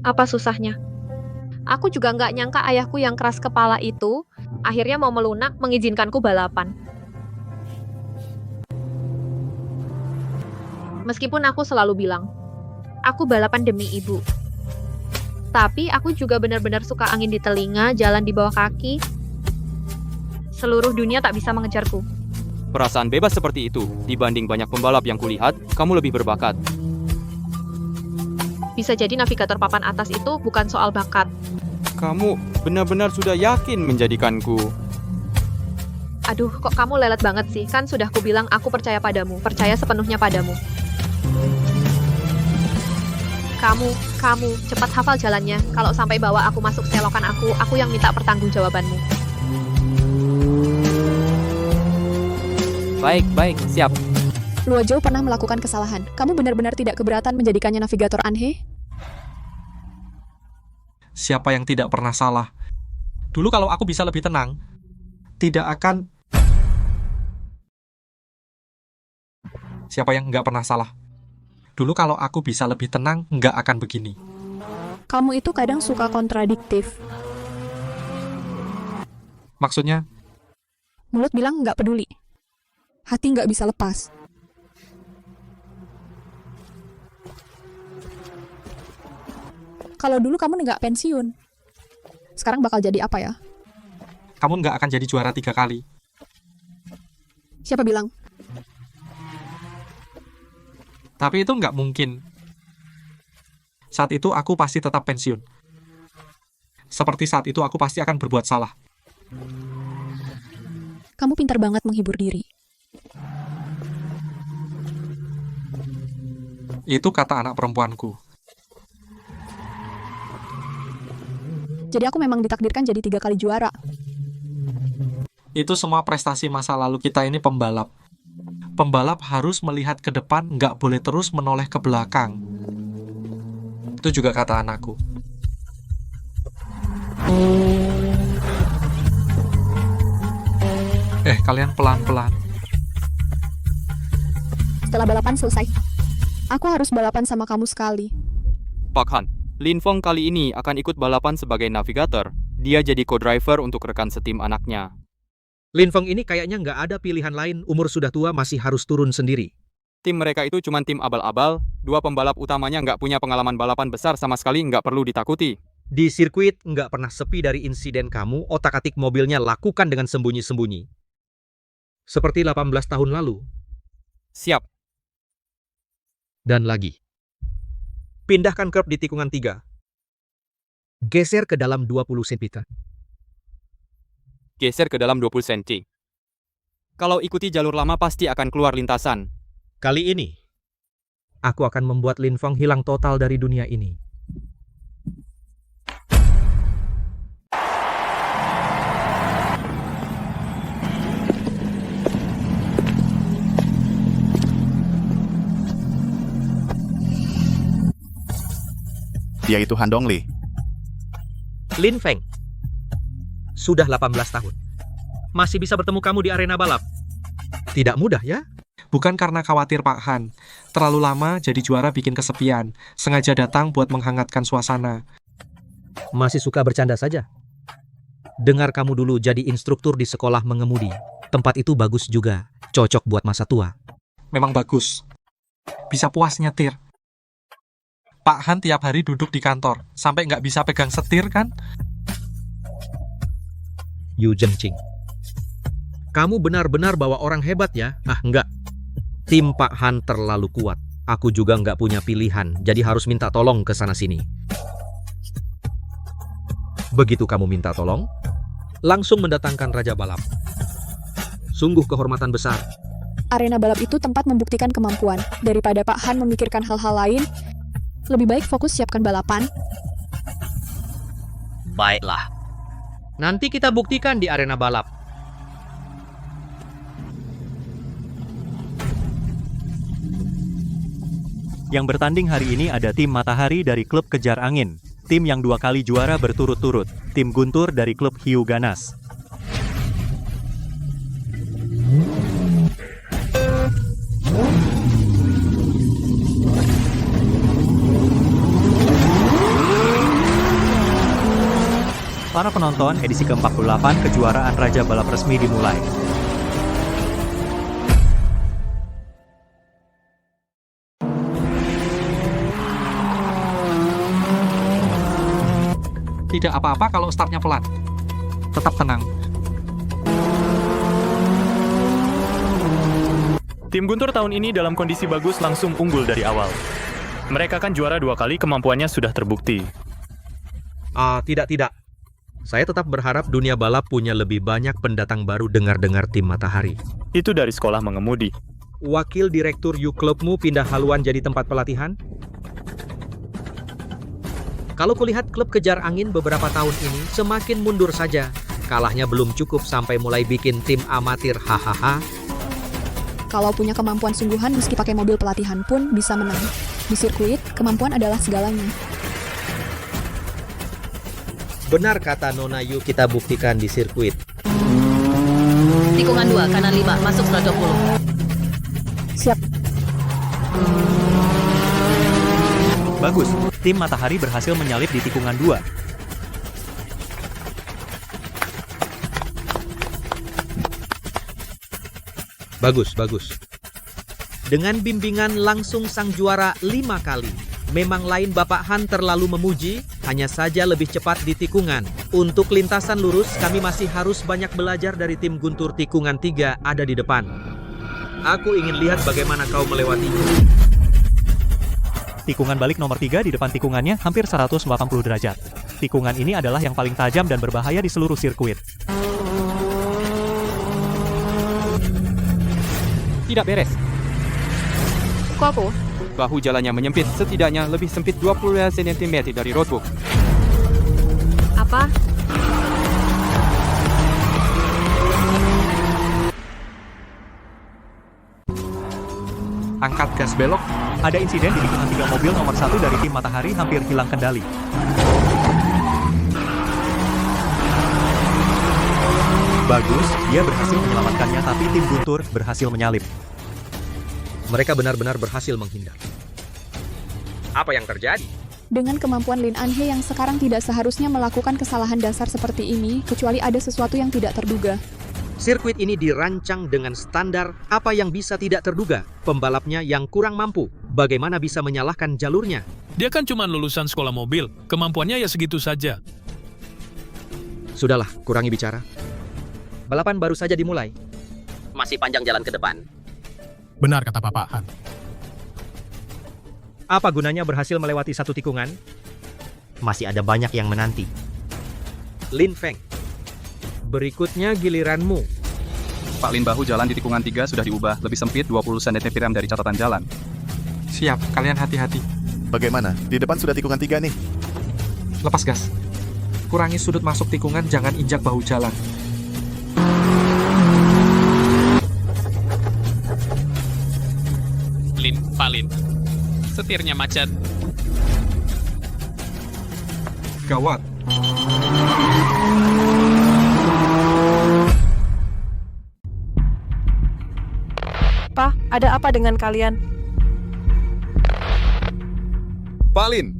Apa susahnya? Aku juga nggak nyangka ayahku yang keras kepala itu akhirnya mau melunak mengizinkanku balapan. Meskipun aku selalu bilang, aku balapan demi ibu. Tapi aku juga benar-benar suka angin di telinga, jalan di bawah kaki. Seluruh dunia tak bisa mengejarku. Perasaan bebas seperti itu, dibanding banyak pembalap yang kulihat, kamu lebih berbakat. Bisa jadi navigator papan atas itu bukan soal bakat. Kamu benar-benar sudah yakin menjadikanku. Aduh, kok kamu lelet banget sih? Kan sudah kubilang aku percaya padamu, percaya sepenuhnya padamu. Kamu, cepat hafal jalannya. Kalau sampai bawa aku masuk selokan aku yang minta pertanggungjawabanmu. Baik, siap. Luozhou pernah melakukan kesalahan. Kamu benar-benar tidak keberatan menjadikannya navigator Anhe? Siapa yang tidak pernah salah? Dulu kalau aku bisa lebih tenang, tidak akan... Siapa yang nggak pernah salah? Dulu kalau aku bisa lebih tenang, nggak akan begini. Kamu itu kadang suka kontradiktif. Maksudnya? Mulut bilang nggak peduli. Hati nggak bisa lepas. Kalau dulu kamu nggak pensiun, sekarang bakal jadi apa ya? Kamu nggak akan jadi juara 3 kali. Siapa bilang? Tapi itu nggak mungkin. Saat itu aku pasti tetap pensiun. Seperti saat itu aku pasti akan berbuat salah. Kamu pintar banget menghibur diri. Itu kata anak perempuanku. Jadi aku memang ditakdirkan jadi 3 kali juara. Itu semua prestasi masa lalu kita ini pembalap. Pembalap harus melihat ke depan, nggak boleh terus menoleh ke belakang. Itu juga kata anakku. Kalian pelan-pelan. Setelah balapan selesai, aku harus balapan sama kamu sekali. Pak Han, Lin Feng kali ini akan ikut balapan sebagai navigator. Dia jadi co-driver untuk rekan setim anaknya. Lin Feng ini kayaknya nggak ada pilihan lain, umur sudah tua masih harus turun sendiri. Tim mereka itu cuma tim abal-abal, 2 pembalap utamanya nggak punya pengalaman balapan besar sama sekali, nggak perlu ditakuti. Di sirkuit nggak pernah sepi dari insiden kamu, otak-atik mobilnya lakukan dengan sembunyi-sembunyi. Seperti 18 tahun lalu. Siap. Dan lagi. Pindahkan curb di tikungan 3. Geser ke dalam 20 cm. Geser ke dalam 20 cm. Kalau ikuti jalur lama pasti akan keluar lintasan. Kali ini, aku akan membuat Lin Feng hilang total dari dunia ini. Dia itu Han Dongli. Lin Feng. Sudah 18 tahun. Masih bisa bertemu kamu di arena balap. Tidak mudah ya? Bukan karena khawatir Pak Han. Terlalu lama jadi juara bikin kesepian. Sengaja datang buat menghangatkan suasana. Masih suka bercanda saja. Dengar kamu dulu jadi instruktur di sekolah mengemudi. Tempat itu bagus juga. Cocok buat masa tua. Memang bagus. Bisa puas nyetir. Pak Han tiap hari duduk di kantor. Sampai nggak bisa pegang setir kan? Yu Zhengqing. Kamu benar-benar bawa orang hebat ya? Ah, enggak. Tim Pak Han terlalu kuat. Aku juga nggak punya pilihan, jadi harus minta tolong ke sana-sini. Begitu kamu minta tolong, langsung mendatangkan Raja Balap. Sungguh kehormatan besar. Arena balap itu tempat membuktikan kemampuan. Daripada Pak Han memikirkan hal-hal lain, lebih baik fokus siapkan balapan. Baiklah. Nanti kita buktikan di arena balap. Yang bertanding hari ini ada tim Matahari dari klub Kejar Angin, tim yang 2 kali juara berturut-turut, tim Guntur dari klub Hiu Ganas. Para penonton, edisi ke-48 kejuaraan Raja Balap resmi dimulai. Tidak apa-apa kalau startnya pelan. Tetap tenang. Tim Guntur tahun ini dalam kondisi bagus langsung unggul dari awal. Mereka kan juara 2 kali, kemampuannya sudah terbukti. Tidak. Saya tetap berharap dunia balap punya lebih banyak pendatang baru dengar-dengar tim Matahari. Itu dari sekolah mengemudi. Wakil Direktur U Klubmu pindah haluan jadi tempat pelatihan? Kalau kulihat klub kejar angin beberapa tahun ini semakin mundur saja. Kalahnya belum cukup sampai mulai bikin tim amatir, hahaha. Kalau punya kemampuan sungguhan meski pakai mobil pelatihan pun bisa menang. Di sirkuit, kemampuan adalah segalanya. Benar kata Nona, yuk kita buktikan di sirkuit. Tikungan 2, kanan 5, masuk 120. Siap. Bagus, tim Matahari berhasil menyalip di tikungan 2. Bagus. Dengan bimbingan langsung sang juara 5 kali. Memang lain Bapak Han terlalu memuji, hanya saja lebih cepat di tikungan. Untuk lintasan lurus, kami masih harus banyak belajar dari tim Guntur. Tikungan 3 ada di depan. Aku ingin lihat bagaimana kau melewatinya. Tikungan balik nomor 3 di depan tikungannya hampir 180 derajat. Tikungan ini adalah yang paling tajam dan berbahaya di seluruh sirkuit. Tidak beres. Kok aku? Bahu jalannya menyempit, setidaknya lebih sempit 20 cm dari roadbook. Apa? Angkat gas belok. Ada insiden di tikungan 3, mobil nomor 1 dari tim Matahari hampir hilang kendali. Bagus, dia berhasil menyelamatkannya, tapi tim Guntur berhasil menyalip. Mereka benar-benar berhasil menghindar. Apa yang terjadi? Dengan kemampuan Lin Anhe yang sekarang tidak seharusnya melakukan kesalahan dasar seperti ini, kecuali ada sesuatu yang tidak terduga. Sirkuit ini dirancang dengan standar apa yang bisa tidak terduga. Pembalapnya yang kurang mampu, bagaimana bisa menyalahkan jalurnya? Dia kan cuma lulusan sekolah mobil, kemampuannya ya segitu saja. Sudahlah, kurangi bicara. Balapan baru saja dimulai. Masih panjang jalan ke depan. Benar kata Bapak Han. Apa gunanya berhasil melewati satu tikungan? Masih ada banyak yang menanti. Lin Feng, berikutnya giliranmu. Pak Lin, bahu jalan di tikungan 3 sudah diubah, lebih sempit 20 cm dari catatan jalan. Siap, kalian hati-hati. Bagaimana? Di depan sudah tikungan 3 nih. Lepas gas. Kurangi sudut masuk tikungan, jangan injak bahu jalan. Pak Lin, setirnya macet. Gawat. Pak, ada apa dengan kalian? Pak Lin.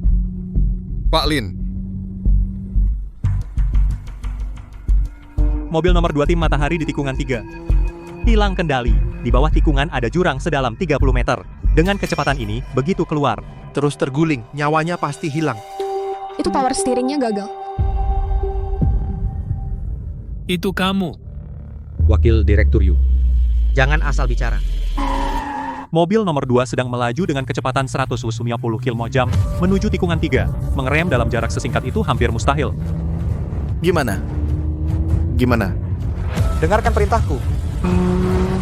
Mobil nomor 2 tim Matahari di tikungan 3. Hilang kendali. Di bawah tikungan ada jurang sedalam 30 meter. Dengan kecepatan ini, begitu keluar, terus terguling, nyawanya pasti hilang. Itu power steeringnya gagal. Itu kamu. Wakil Direktur U. Jangan asal bicara. Mobil nomor 2 sedang melaju dengan kecepatan 150 km/jam menuju tikungan 3. Mengerem dalam jarak sesingkat itu hampir mustahil. Gimana? Dengarkan perintahku.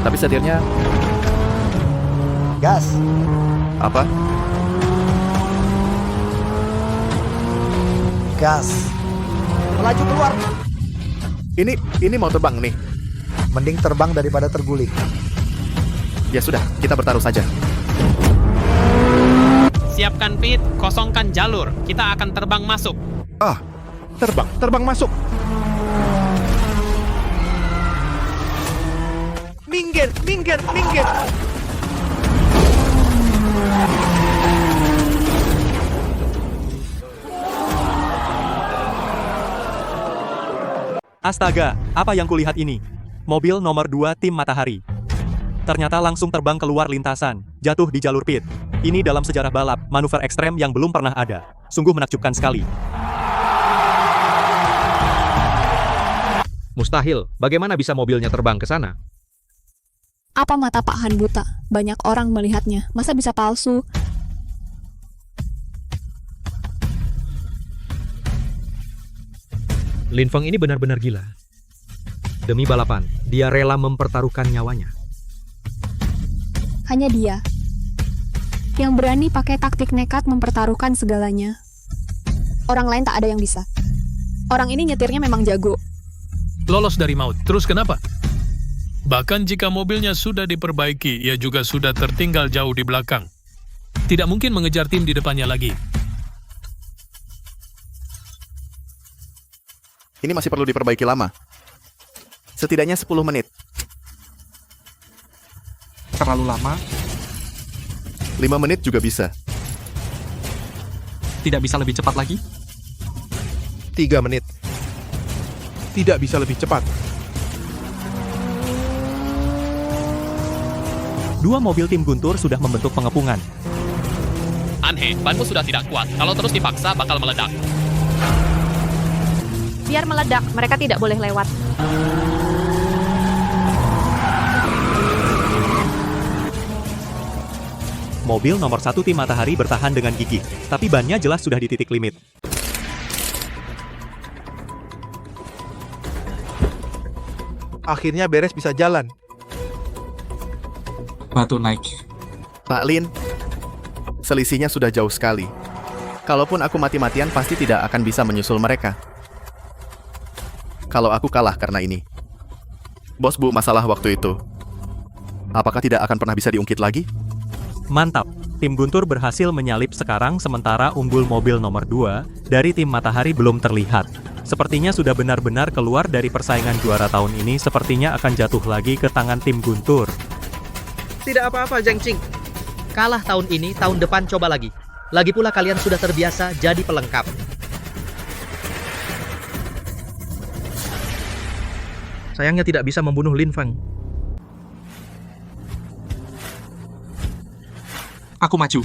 Tapi setirnya... Gas. Apa? Gas. Melaju keluar. Ini mau terbang nih. Mending terbang daripada terguling. Ya sudah, kita bertaruh saja. Siapkan pit, kosongkan jalur. Kita akan terbang masuk. Terbang masuk. Minggir. Astaga, apa yang kulihat ini? Mobil nomor 2 tim Matahari. Ternyata langsung terbang keluar lintasan, jatuh di jalur pit. Ini dalam sejarah balap, manuver ekstrem yang belum pernah ada. Sungguh menakjubkan sekali. Mustahil, bagaimana bisa mobilnya terbang ke sana? Apa mata Pak Han buta? Banyak orang melihatnya. Masa bisa palsu? Lin Feng ini benar-benar gila. Demi balapan, dia rela mempertaruhkan nyawanya. Hanya dia yang berani pakai taktik nekat mempertaruhkan segalanya. Orang lain tak ada yang bisa. Orang ini nyetirnya memang jago. Lolos dari maut, terus kenapa? Bahkan jika mobilnya sudah diperbaiki, ia juga sudah tertinggal jauh di belakang. Tidak mungkin mengejar tim di depannya lagi. Ini masih perlu diperbaiki lama. Setidaknya 10 menit. Terlalu lama? 5 menit juga bisa. Tidak bisa lebih cepat lagi? 3 menit. Tidak bisa lebih cepat. 2 mobil tim Guntur sudah membentuk pengepungan. Anhe, banmu sudah tidak kuat. Kalau terus dipaksa, bakal meledak. Biar meledak, mereka tidak boleh lewat. Mobil nomor 1 tim Matahari bertahan dengan gigih, tapi bannya jelas sudah di titik limit. Akhirnya beres bisa jalan. Batu naik. Pak Lin, selisihnya sudah jauh sekali. Kalaupun aku mati-matian pasti tidak akan bisa menyusul mereka. Kalau aku kalah karena ini. Bos Bu, masalah waktu itu. Apakah tidak akan pernah bisa diungkit lagi? Mantap, tim Guntur berhasil menyalip sekarang sementara unggul mobil nomor 2 dari tim Matahari belum terlihat. Sepertinya sudah benar-benar keluar dari persaingan juara tahun ini, sepertinya akan jatuh lagi ke tangan tim Guntur. Tidak apa-apa, Zheng Qing. Kalah tahun ini, tahun depan coba lagi. Lagi pula kalian sudah terbiasa jadi pelengkap. Sayangnya tidak bisa membunuh Lin Feng. Aku maju.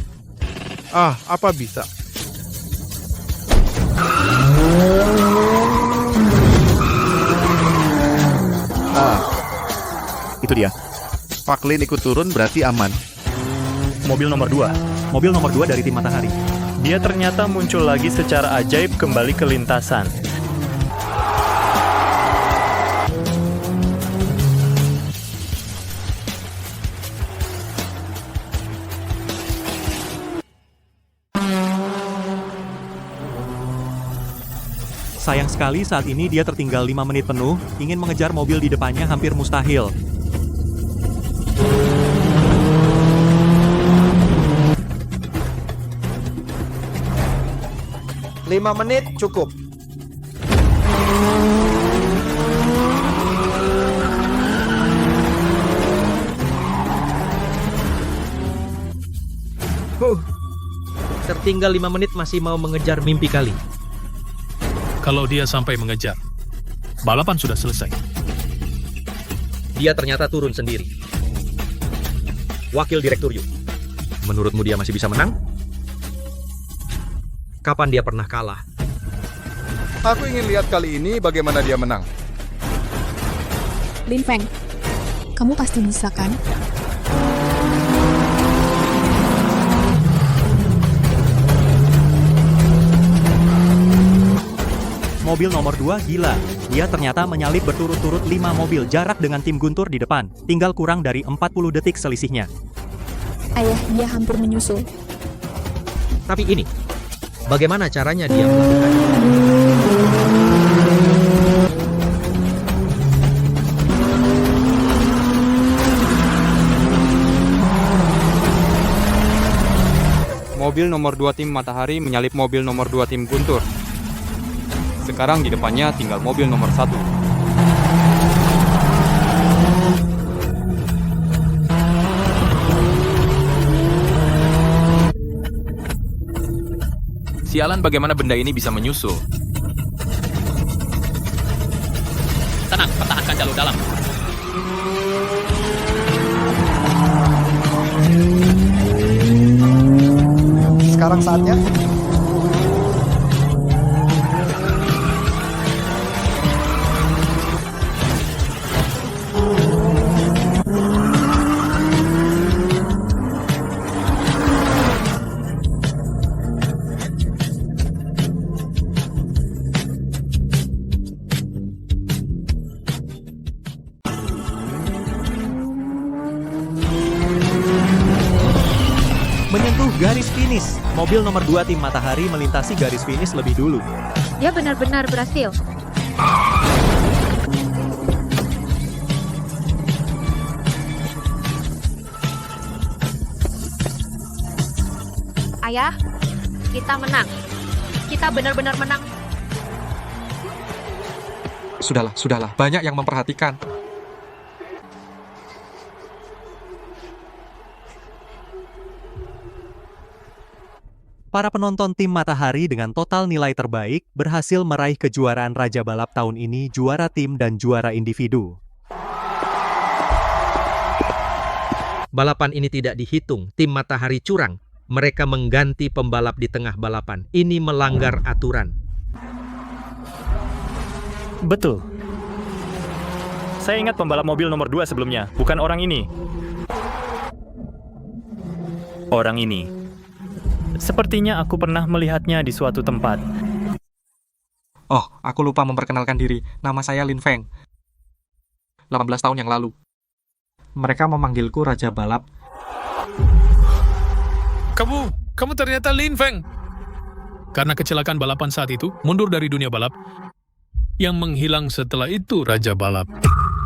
Ah, apa bisa? Itu dia. Pak Lin ikut turun berarti aman. Mobil nomor 2. Mobil nomor 2 dari tim Matahari. Dia ternyata muncul lagi secara ajaib kembali ke lintasan. Sayang sekali saat ini dia tertinggal 5 menit penuh, ingin mengejar mobil di depannya hampir mustahil. Lima menit cukup. Tertinggal 5 menit masih mau mengejar mimpi kali. Kalau dia sampai mengejar, balapan sudah selesai. Dia ternyata turun sendiri. Wakil Direktur Yu, menurutmu dia masih bisa menang? Kapan dia pernah kalah? Aku ingin lihat kali ini bagaimana dia menang. Lin Feng, kamu pasti bisa kan? Mobil nomor 2 gila. Dia ternyata menyalip berturut-turut 5 mobil, jarak dengan tim Guntur di depan. Tinggal kurang dari 40 detik selisihnya. Ayah, dia hampir menyusul. Tapi ini, bagaimana caranya dia melakukannya? Mobil nomor 2 tim Matahari menyalip mobil nomor 2 tim Guntur. Sekarang di depannya tinggal mobil nomor 1. Sialan, bagaimana benda ini bisa menyusul? Tenang, pertahankan jalur dalam. Sekarang saatnya. mobil nomor 2 tim Matahari melintasi garis finish lebih dulu. Dia benar-benar berhasil. Ayah, kita menang. Kita benar-benar menang. Sudahlah. Banyak yang memperhatikan. Para penonton tim Matahari dengan total nilai terbaik berhasil meraih kejuaraan Raja Balap tahun ini, juara tim dan juara individu. Balapan ini tidak dihitung, tim Matahari curang. Mereka mengganti pembalap di tengah balapan. Ini melanggar aturan. Betul. Saya ingat pembalap mobil nomor 2 sebelumnya, bukan orang ini. Orang ini. Sepertinya aku pernah melihatnya di suatu tempat. Oh, aku lupa memperkenalkan diri. Nama saya Lin Feng. 18 tahun yang lalu. Mereka memanggilku Raja Balap. Kamu ternyata Lin Feng. Karena kecelakaan balapan saat itu, mundur dari dunia balap. Yang menghilang setelah itu Raja Balap.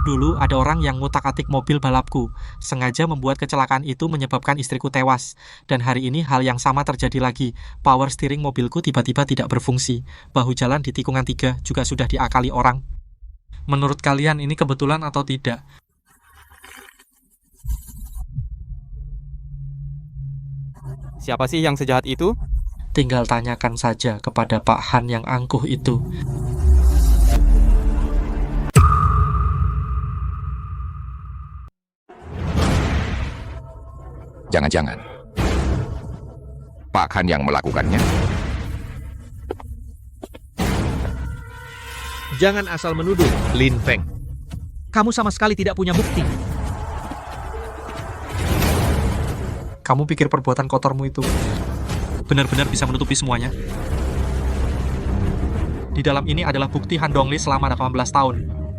Dulu ada orang yang ngutak-atik mobil balapku. Sengaja membuat kecelakaan itu menyebabkan istriku tewas. Dan hari ini hal yang sama terjadi lagi. Power steering mobilku tiba-tiba tidak berfungsi. Bahu jalan di tikungan 3 juga sudah diakali orang. Menurut kalian ini kebetulan atau tidak? Siapa sih yang sejahat itu? Tinggal tanyakan saja kepada Pak Han yang angkuh itu. Jangan-jangan Pak Han yang melakukannya? Jangan asal menuduh, Lin Feng. Kamu sama sekali tidak punya bukti. Kamu pikir perbuatan kotormu itu benar-benar bisa menutupi semuanya? Di dalam ini adalah bukti Han Dongli selama 18 tahun.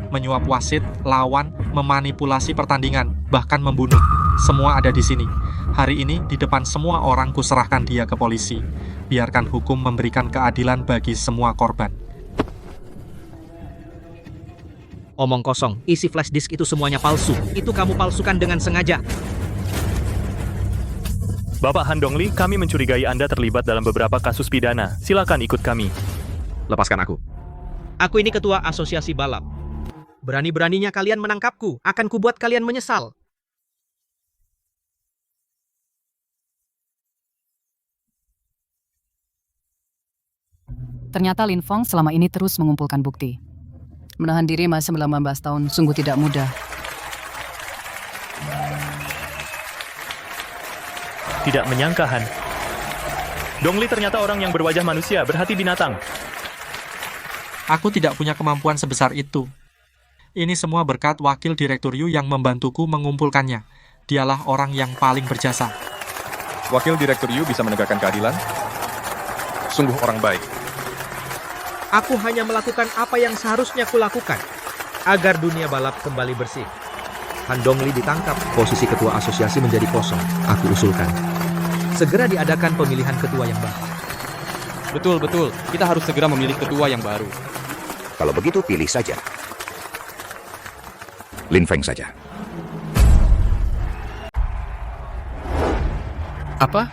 Menyuap wasit, lawan, memanipulasi pertandingan, bahkan membunuh. Semua ada di sini. Hari ini, di depan semua orang kuserahkan dia ke polisi. Biarkan hukum memberikan keadilan bagi semua korban. Omong kosong, isi flash disk itu semuanya palsu. Itu kamu palsukan dengan sengaja. Bapak Han Dongli, kami mencurigai Anda terlibat dalam beberapa kasus pidana. Silakan ikut kami. Lepaskan aku. Aku ini ketua asosiasi balap. Berani-beraninya kalian menangkapku. Akan kubuat kalian menyesal. Ternyata Lin Feng selama ini terus mengumpulkan bukti. Menahan diri masih 18 tahun sungguh tidak mudah. Tidak menyangka, Han. Dongli ternyata orang yang berwajah manusia, berhati binatang. Aku tidak punya kemampuan sebesar itu. Ini semua berkat wakil Direktur Yu yang membantuku mengumpulkannya. Dialah orang yang paling berjasa. Wakil Direktur Yu bisa menegakkan keadilan? Sungguh orang baik. Aku hanya melakukan apa yang seharusnya kulakukan agar dunia balap kembali bersih. Han Dongli ditangkap, posisi ketua asosiasi menjadi kosong. Aku usulkan segera diadakan pemilihan ketua yang baru. Betul. Kita harus segera memilih ketua yang baru. Kalau begitu pilih saja Lin Feng saja. Apa?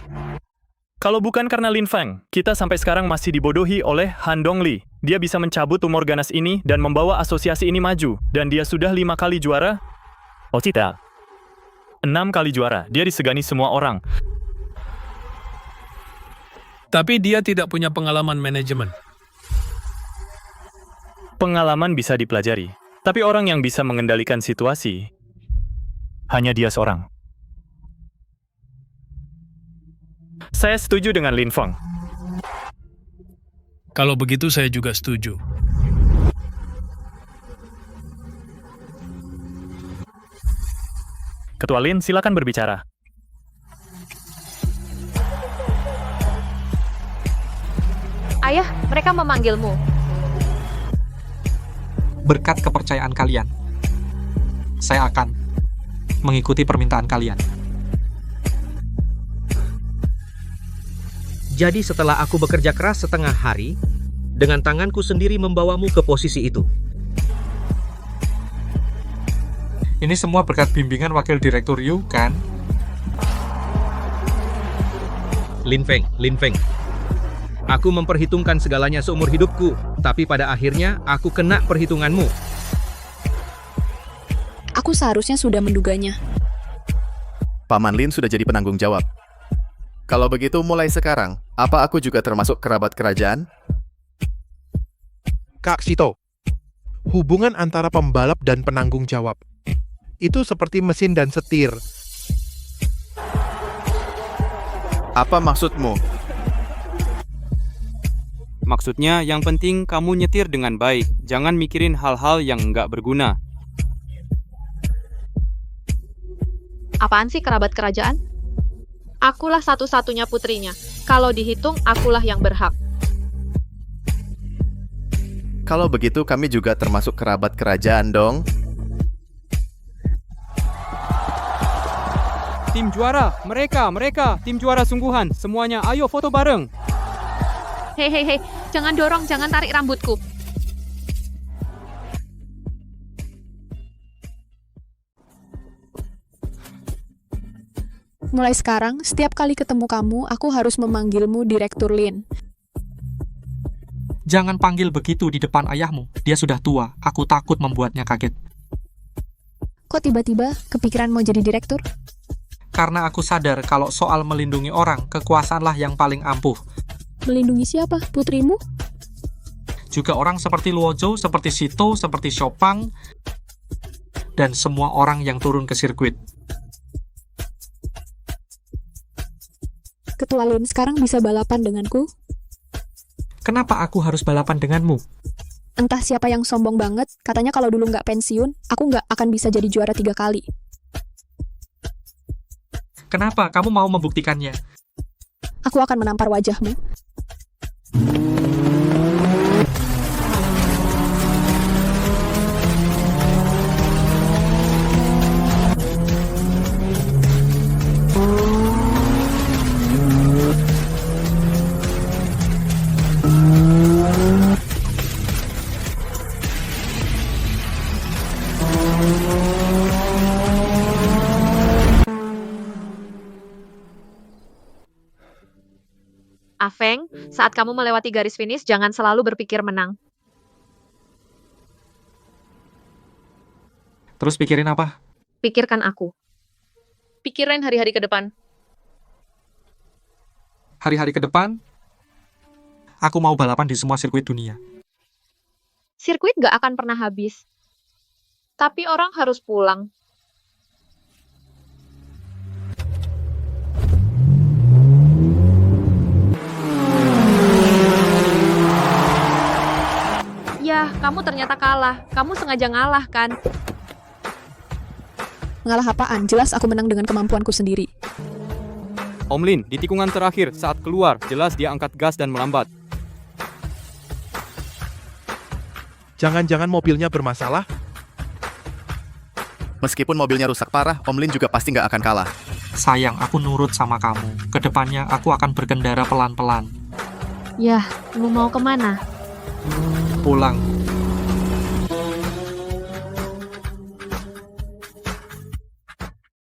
Kalau bukan karena Lin Feng, kita sampai sekarang masih dibodohi oleh Han Dongli. Dia bisa mencabut tumor ganas ini dan membawa asosiasi ini maju. Dan dia sudah 5 kali juara. Oh tidak. 6 kali juara. Dia disegani semua orang. Tapi dia tidak punya pengalaman manajemen. Pengalaman bisa dipelajari. Tapi orang yang bisa mengendalikan situasi, hanya dia seorang. Saya setuju dengan Lin Feng. Kalau begitu saya juga setuju. Ketua Lin, silakan berbicara. Ayah, mereka memanggilmu. Berkat kepercayaan kalian, saya akan mengikuti permintaan kalian. Jadi setelah aku bekerja keras setengah hari, dengan tanganku sendiri membawamu ke posisi itu. Ini semua berkat bimbingan Wakil Direktur Yu, kan? Lin Feng. Aku memperhitungkan segalanya seumur hidupku, tapi pada akhirnya aku kena perhitunganmu. Aku seharusnya sudah menduganya. Paman Lin sudah jadi penanggung jawab. Kalau begitu mulai sekarang, apa aku juga termasuk kerabat kerajaan? Kak Sito, hubungan antara pembalap dan penanggung jawab itu seperti mesin dan setir. Apa maksudmu? Maksudnya yang penting kamu nyetir dengan baik. Jangan mikirin hal-hal yang nggak berguna. Apaan sih kerabat kerajaan? Akulah satu-satunya putrinya. Kalau dihitung, akulah yang berhak. Kalau begitu kami juga termasuk kerabat kerajaan dong. Tim juara, mereka, tim juara sungguhan. Semuanya ayo foto bareng. Hei, jangan dorong, jangan tarik rambutku. Mulai sekarang, setiap kali ketemu kamu, aku harus memanggilmu Direktur Lin. Jangan panggil begitu di depan ayahmu. Dia sudah tua. Aku takut membuatnya kaget. Kok tiba-tiba kepikiran mau jadi direktur? Karena aku sadar kalau soal melindungi orang, kekuasaanlah yang paling ampuh. Melindungi siapa? Putrimu? Juga orang seperti Luojo, seperti Sito, seperti Shopang, dan semua orang yang turun ke sirkuit. Ketua Lin sekarang bisa balapan denganku? Kenapa aku harus balapan denganmu? Entah siapa yang sombong banget, katanya kalau dulu nggak pensiun, aku nggak akan bisa jadi juara 3 kali. Kenapa? Kamu mau membuktikannya? Aku akan menampar wajahmu. Afeng, saat kamu melewati garis finish, jangan selalu berpikir menang. Terus pikirin apa? Pikirkan aku. Pikirin hari-hari ke depan. Hari-hari ke depan, aku mau balapan di semua sirkuit dunia. Sirkuit gak akan pernah habis. Tapi orang harus pulang. Yah, kamu ternyata kalah. Kamu sengaja ngalah, kan? Ngalah apaan? Jelas aku menang dengan kemampuanku sendiri. Om Lin, di tikungan terakhir, saat keluar, jelas dia angkat gas dan melambat. Jangan-jangan mobilnya bermasalah? Meskipun mobilnya rusak parah, Om Lin juga pasti nggak akan kalah. Sayang, aku nurut sama kamu. Kedepannya aku akan berkendara pelan-pelan. Yah, kamu mau kemana? Pulang.